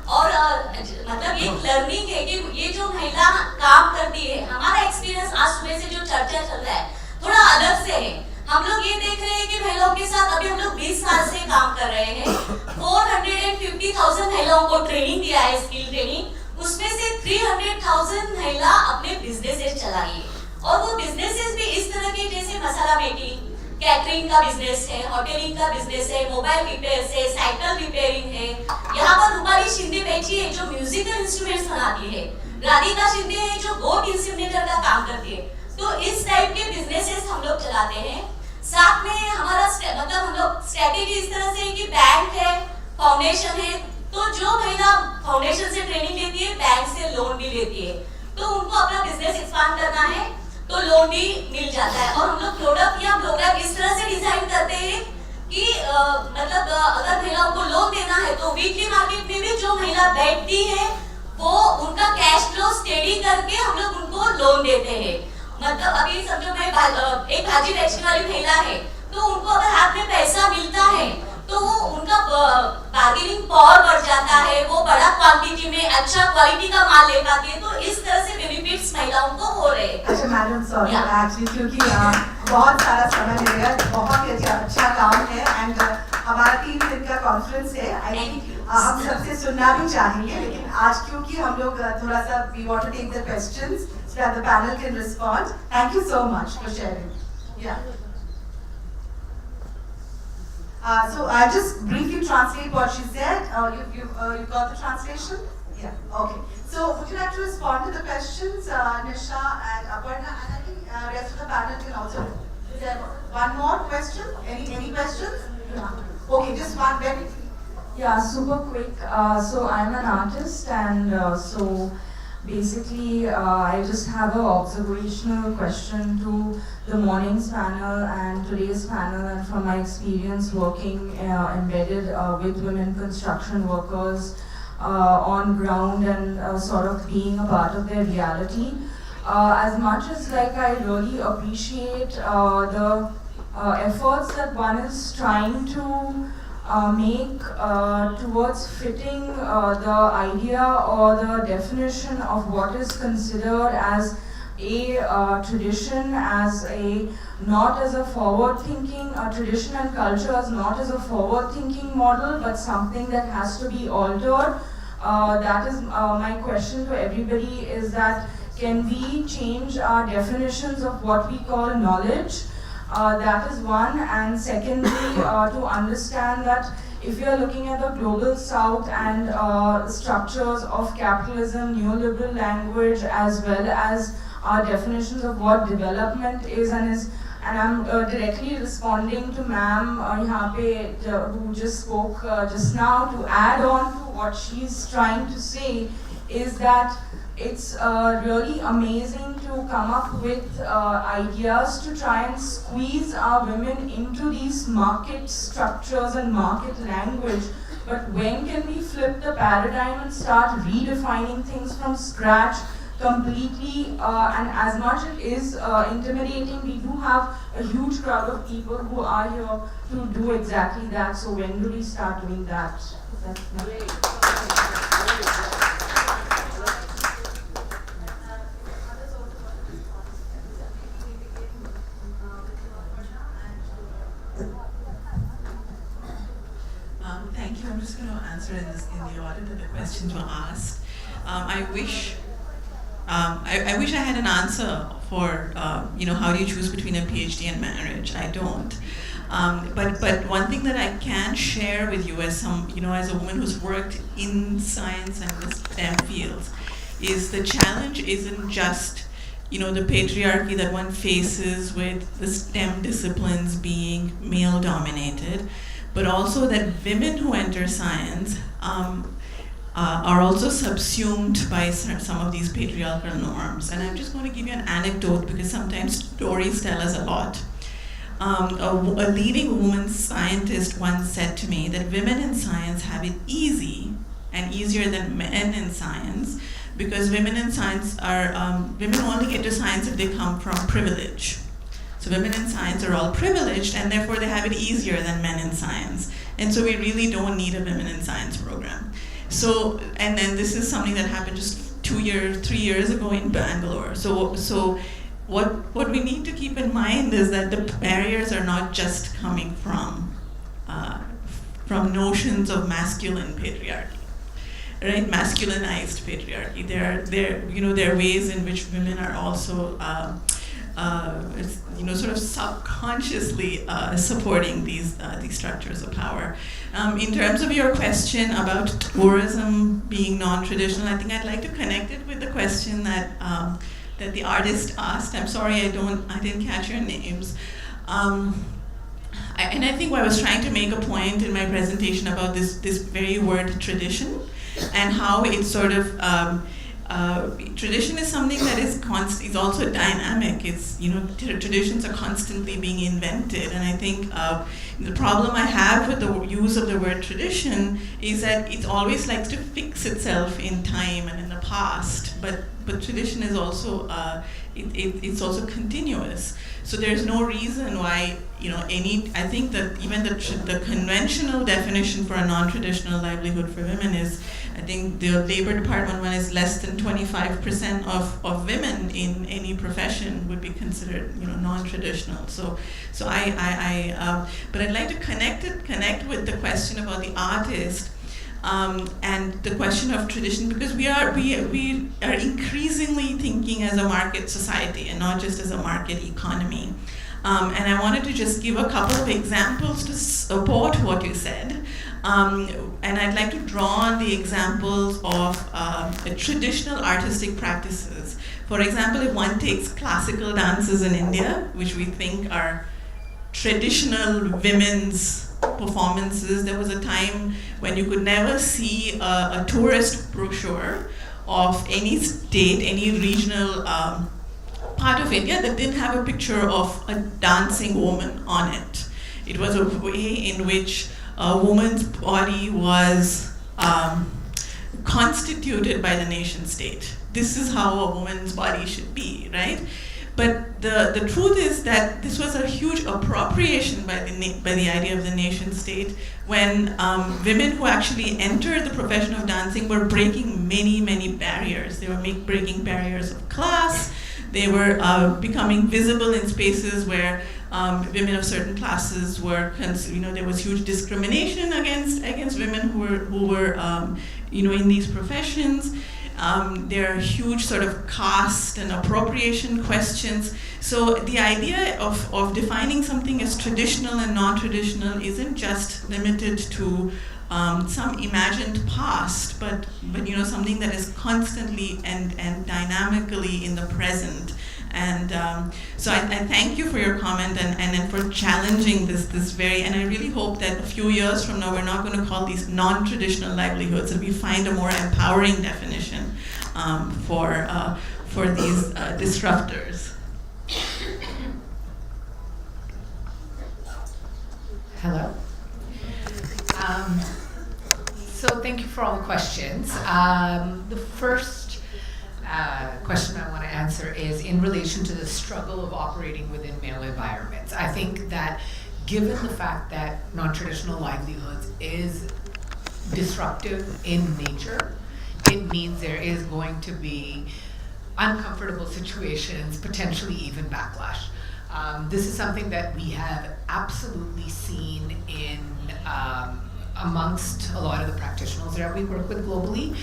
और ये लर्निंग है कि ये जो महिला काम करती है, हमारा एक्सपीरियंस आज सुबह से जो चर्चा चल रहा है थोड़ा अलग से है। हम लोग ये देख रहे हैं कि महिलाओं के साथ अभी हम लोग 20 साल से काम कर रहे हैं। 450,000 महिलाओं को ट्रेनिंग दिया है, स्किल ट्रेनिंग। उसमें से 300,000 महिला अपने बिजनेसेस चलाई है, और वो बिजनेसेस भी इस तरह के जैसे मसाला मेकिंग, कैटरिंग का बिजनेस है, होटलिंग का बिजनेस है, मोबाइल रिपेयर है, साइकिल रिपेयरिंग है। यहाँ पर रूपाली शिंदे बैठी है जो म्यूजिकल इंस्ट्रूमेंट्स बनाती है, राधिका शिंदे है जो गोट इंस्ट्रूमेंटर का काम करती है। तो इस टाइप के बिजनेसेस हम लोग चलाते हैं। साथ में हमारा हम लोग स्ट्रेटेजी इस तरह से है कि बैंक है, फाउंडेशन है, तो जो महिला फाउंडेशन से ट्रेनिंग लेती है, बैंक से लोन भी लेती है, तो उनको अपना बिजनेस एक्सपांड करना है तो लोन भी मिल जाता है। और हम लोग प्रोडक्ट या प्रोग्राम इस तरह से डिजाइन करते हैं कि अगर महिलाओं को लोन देना है तो वीकली मार्केट में भी जो महिला बैठती है वो उनका कैश फ्लो स्टेडी करके हम लोग उनको लोन देते हैं। अभी समझो मैं एक भाजी बेचने वाली महिला है, तो उनको अगर हाथ में पैसा मिलता है तो वो उनका बार्गेनिंग पावर बढ़ जाता है, वो बड़ा क्वांटिटी में अच्छा क्वालिटी का माल ले पाती है। तो इस तरह से बेनिफिट्स महिलाओं को हो रहे हैं। अच्छा मैडम, सॉरी एक्चुअली क्योंकि बहुत सारा समय मिलेगा, बहुत ही अच्छा काम है, एंड हमारा 3 दिन का कॉन्फ्रेंस है। आई थिंक हम सबसे सुनना भी चाहेंगे, लेकिन आज क्योंकि हम लोग थोड़ा सा we want to take the questions so that the panel can respond. Thank you so much for sharing. Yeah. So I'll just briefly translate what she said. You got the translation? Yeah. Okay. So would you like to respond to the questions, Nisha and Aparna, and I think rest of the panel can also. Is there one more question? Any questions? Yeah. Okay, just one very. Yeah, super quick. So I'm an artist, and so Basically, I just have an observational question to the morning's panel and today's panel, and from my experience working embedded with women construction workers on ground and sort of being a part of their reality. As much as like I really appreciate the efforts that one is trying to make towards fitting the idea or the definition of what is considered as a tradition, as a not as a forward-thinking tradition and culture, as not as a forward-thinking model, but something that has to be altered. That is my question to everybody, is that can we change our definitions of what we call knowledge? That is one. And secondly, to understand that if you are looking at the global south and structures of capitalism, neoliberal language, as well as our definitions of what development is, and I'm directly responding to ma'am who just spoke just now, to add on to what she's trying to say, is that it's really amazing to come up with ideas to try and squeeze our women into these market structures and market language. But when can we flip the paradigm and start redefining things from scratch completely? And as much it is intimidating, we do have a huge crowd of people who are here to do exactly that. So when do we start doing that? That's Thank you. I'm just going to answer in the order that the questions were asked. I wish I had an answer for how do you choose between a PhD and marriage. I don't. But one thing that I can share with you as as a woman who's worked in science and the STEM fields, is the challenge isn't just the patriarchy that one faces with the STEM disciplines being male dominated, but also that women who enter science are also subsumed by some of these patriarchal norms. And I'm just going to give you an anecdote, because sometimes stories tell us a lot. A leading woman scientist once said to me that women in science have it easy and easier than men in science, because women in science women only get to science if they come from privilege. So women in science are all privileged, and therefore they have it easier than men in science. And so we really don't need a women in science program. So, and then this is something that happened just 3 years ago in Bangalore. So what we need to keep in mind is that the barriers are not just coming from notions of masculine patriarchy, right? Masculinized patriarchy. There are ways in which women are also sort of subconsciously supporting these structures of power. In terms of your question about tourism being non-traditional, I think I'd like to connect it with the question that the artist asked. I'm sorry, I didn't catch your names. And I think I was trying to make a point in my presentation about this very word tradition, and how it's sort of tradition is something that is also dynamic. It's traditions are constantly being invented, and I think the problem I have with the use of the word tradition is that it always likes to fix itself in time and in the past. But tradition is also it's also continuous. So there's no reason why I think that even the conventional definition for a non-traditional livelihood for women is, I think the Labor Department one is less than 25% of women in any profession would be considered non-traditional. But I'd like to connect with the question about the artist. And the question of tradition, because we are increasingly thinking as a market society and not just as a market economy. And I wanted to just give a couple of examples to support what you said. And I'd like to draw on the examples of traditional artistic practices. For example, if one takes classical dances in India, which we think are traditional women's performances, there was a time when you could never see a tourist brochure of any state, any regional part of India that didn't have a picture of a dancing woman on it. It was a way in which a woman's body was constituted by the nation state. This is how a woman's body should be, right? But the truth is that this was a huge appropriation by the idea of the nation state when women who actually entered the profession of dancing were breaking many, many barriers. They were breaking barriers of class. They were becoming visible in spaces where women of certain classes were, there was huge discrimination against women who were in these professions. There are huge sort of caste and appropriation questions. So the idea of defining something as traditional and non-traditional isn't just limited to some imagined past, but something that is constantly and dynamically in the present. And so I thank you for your comment and for challenging this very, and I really hope that a few years from now we're not going to call these non-traditional livelihoods, and we find a more empowering definition for these disruptors. Hello. So thank you for all the questions. The first question I want to answer is in relation to the struggle of operating within male environments. I think that given the fact that non-traditional livelihoods is disruptive in nature, it means there is going to be uncomfortable situations, potentially even backlash. This is something that we have absolutely seen in amongst a lot of the practitioners that we work with globally.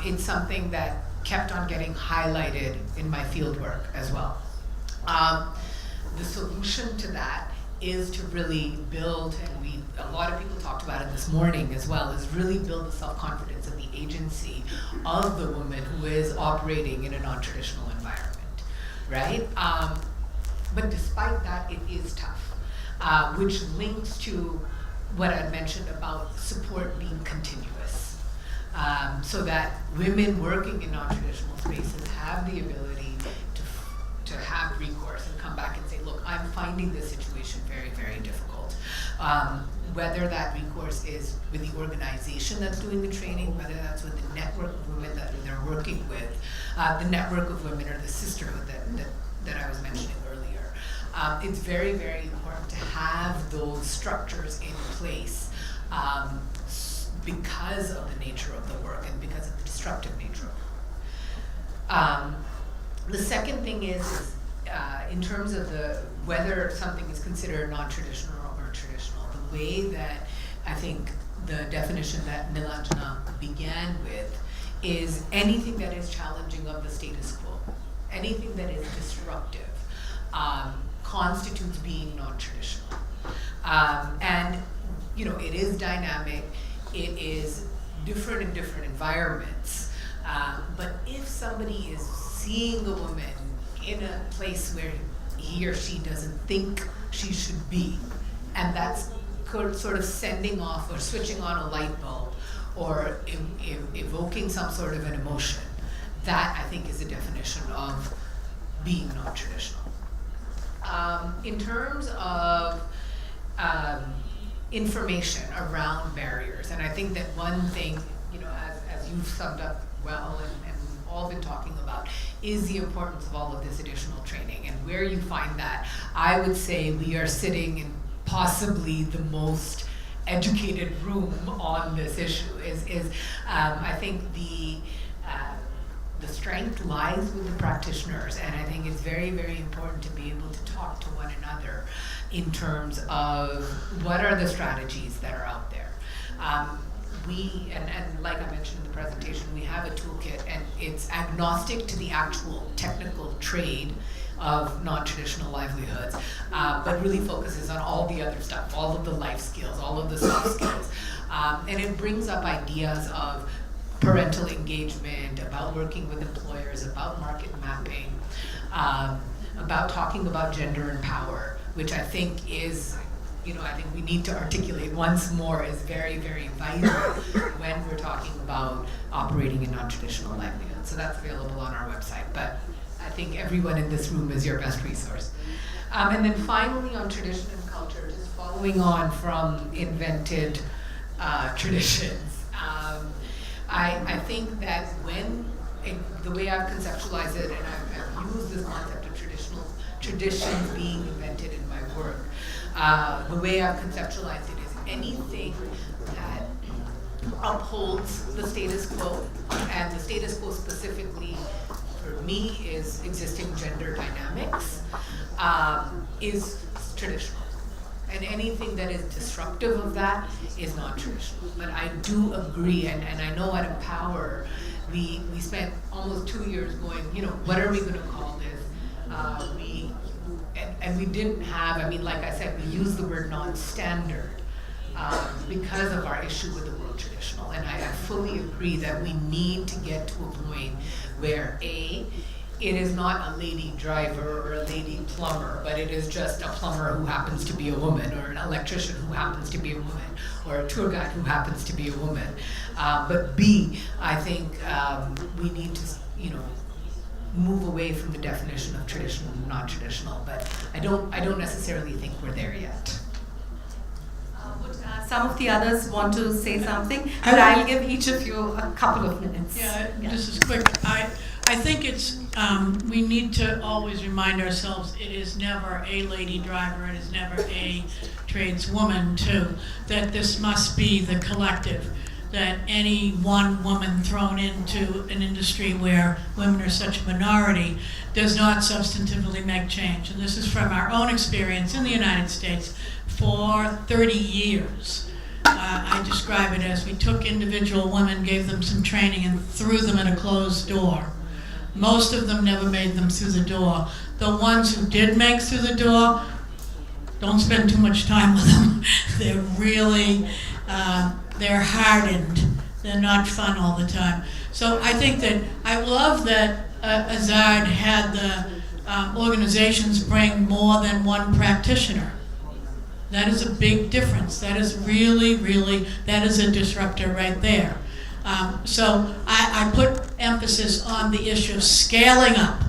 It's something that kept on getting highlighted in my field work as well. The solution to that is to really build, and a lot of people talked about it this morning as well, is really build the self-confidence and the agency of the woman who is operating in a non-traditional environment, right? But despite that, it is tough, which links to what I mentioned about support being continuous. So that women working in non-traditional spaces have the ability to have recourse and come back and say, look, I'm finding this situation very, very difficult. Whether that recourse is with the organization that's doing the training, whether that's with the network of women that they're working with, the network of women or the sisterhood that I was mentioning earlier. It's very, very important to have those structures in place because of the nature of the work and because of the disruptive nature of it. The second thing is in terms of whether something is considered non-traditional or traditional, the way that I think the definition that Nilanjana began with is anything that is challenging of the status quo, anything that is disruptive, constitutes being non-traditional. And it is dynamic. It is different in different environments. But if somebody is seeing a woman in a place where he or she doesn't think she should be, and that's sort of sending off or switching on a light bulb or evoking some sort of an emotion, that I think is a definition of being non-traditional. In terms of information around barriers, and I think that one thing, as you've summed up well and all been talking about, is the importance of all of this additional training. And where you find that, I would say we are sitting in possibly the most educated room on this issue. I think the strength lies with the practitioners, and I think it's very, very important to be able to talk to one another in terms of what are the strategies that are out there. And like I mentioned in the presentation, we have a toolkit, and it's agnostic to the actual technical trade of non-traditional livelihoods, but really focuses on all the other stuff, all of the life skills, all of the soft skills. And it brings up ideas of parental engagement, about working with employers, about market mapping, about talking about gender and power, which I think is I think we need to articulate once more is very, very vital when we're talking about operating in non-traditional livelihoods. So that's available on our website, but I think everyone in this room is your best resource. And then finally on tradition and culture, just following on from invented traditions. I think that the way I've conceptualized it, and I've used this concept of traditions being invented in my work, the way I've conceptualized it is anything that upholds the status quo, and the status quo specifically for me is existing gender dynamics, is traditional. And anything that is disruptive of that is non-traditional. But I do agree, and I know at Empower, we spent almost 2 years going, what are we going to call this? And we didn't have, like I said, we used the word non-standard because of our issue with the word traditional. And I fully agree that we need to get to a point where it is not a lady driver or a lady plumber, but it is just a plumber who happens to be a woman, or an electrician who happens to be a woman, or a tour guide who happens to be a woman. But B, I think we need to, move away from the definition of traditional and non-traditional. But I don't necessarily think we're there yet. Would some of the others want to say something? But I'll give each of you a couple of minutes. Yeah, this is quick. I think it's, we need to always remind ourselves it is never a lady driver, it is never a tradeswoman too, that this must be the collective, that any one woman thrown into an industry where women are such a minority does not substantively make change. And this is from our own experience in the United States for 30 years. I describe it as we took individual women, gave them some training, and threw them in a closed door. Most of them never made them through the door. The ones who did make through the door, don't spend too much time with them. They're really, they're hardened. They're not fun all the time. So I think that, I love that Azad had the organizations bring more than one practitioner. That is a big difference. That is really, really, that is a disruptor right there. So I put emphasis on the issue of scaling up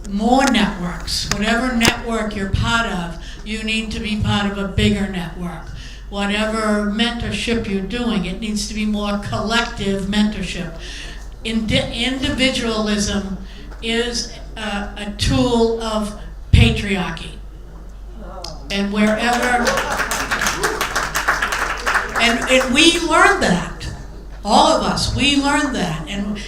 more networks. Whatever network you're part of, you need to be part of a bigger network. Whatever mentorship you're doing, it needs to be more collective mentorship. Individualism is a tool of patriarchy. And wherever, and we learned that. All of us, we learned that, and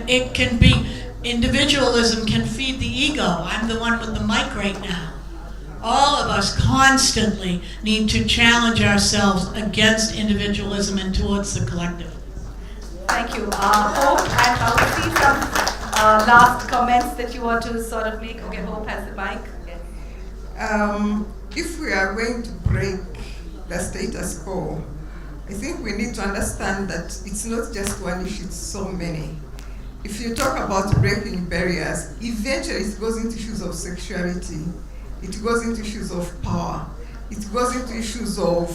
it can be, individualism can feed the ego. I'm the one with the mic right now. All of us constantly need to challenge ourselves against individualism and towards the collective. Thank you. Hope, and I'll see some last comments that you want to sort of make. Okay, Hope has the mic. Yes. If we are going to break the status quo, I think we need to understand that it's not just one issue, it's so many. If you talk about breaking barriers, eventually it goes into issues of sexuality, it goes into issues of power, it goes into issues of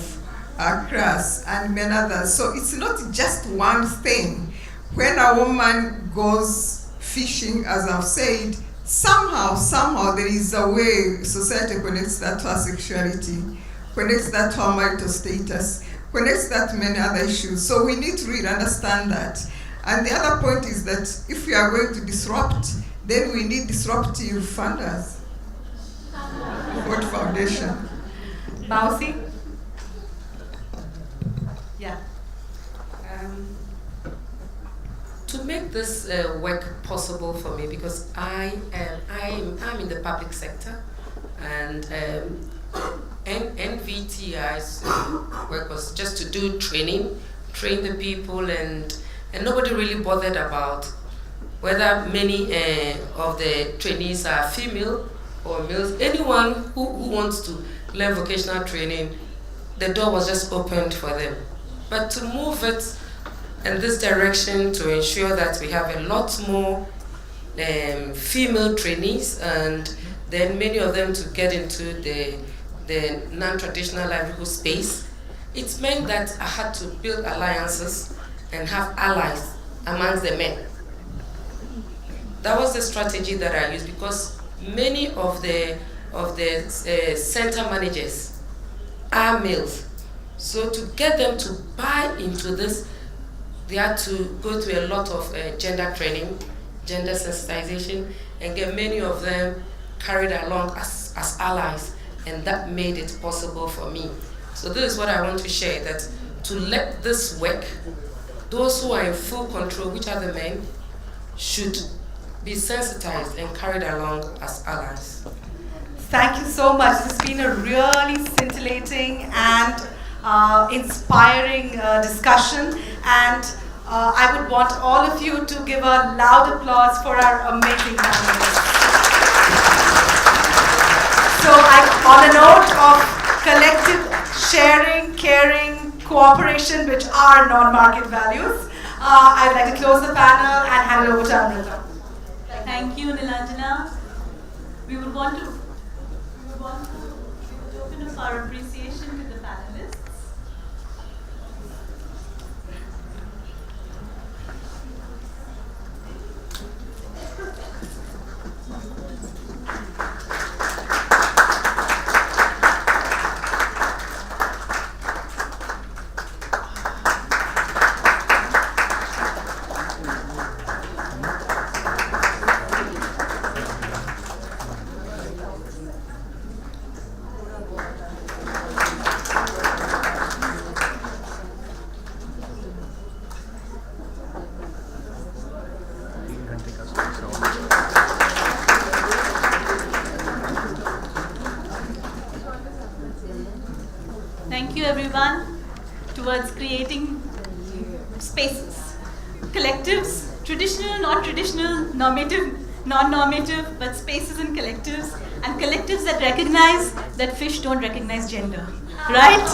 class and many others. So it's not just one thing. When a woman goes fishing, as I've said, somehow there is a way society connects that to her sexuality, connects that to her marital status, connects that to many other issues. So we need to really understand that. And the other point is that if we are going to disrupt, then we need disruptive funders. What foundation? Mausi? Yeah. To make this work possible for me, because I'm in the public sector, and NVTI's work was just to do train the people, and nobody really bothered about whether many of the trainees are female or males. Anyone who wants to learn vocational training, the door was just opened for them. But to move it in this direction, to ensure that we have a lot more female trainees, and then many of them to get into the the non-traditional livelihood space, it meant that I had to build alliances and have allies amongst the men. That was the strategy that I used, because many of the center managers are males. So to get them to buy into this, they had to go through a lot of gender training, gender sensitization, and get many of them carried along as allies, and that made it possible for me. So this is what I want to share, that to let this work, those who are in full control, which are the men, should be sensitized and carried along as allies. Thank you so much. This has been a really scintillating and inspiring discussion, and I would want all of you to give a loud applause for our amazing panelists. So on a note of collective sharing, caring, cooperation, which are non-market values, I'd like to close the panel and hand it over to Amrita. Thank you, Nilanjana. We would want to open up our appreciation to the panelists. Thank you, everyone, towards creating spaces, collectives, traditional, non-traditional, normative, non-normative, but spaces and collectives that recognize that fish don't recognize gender, right?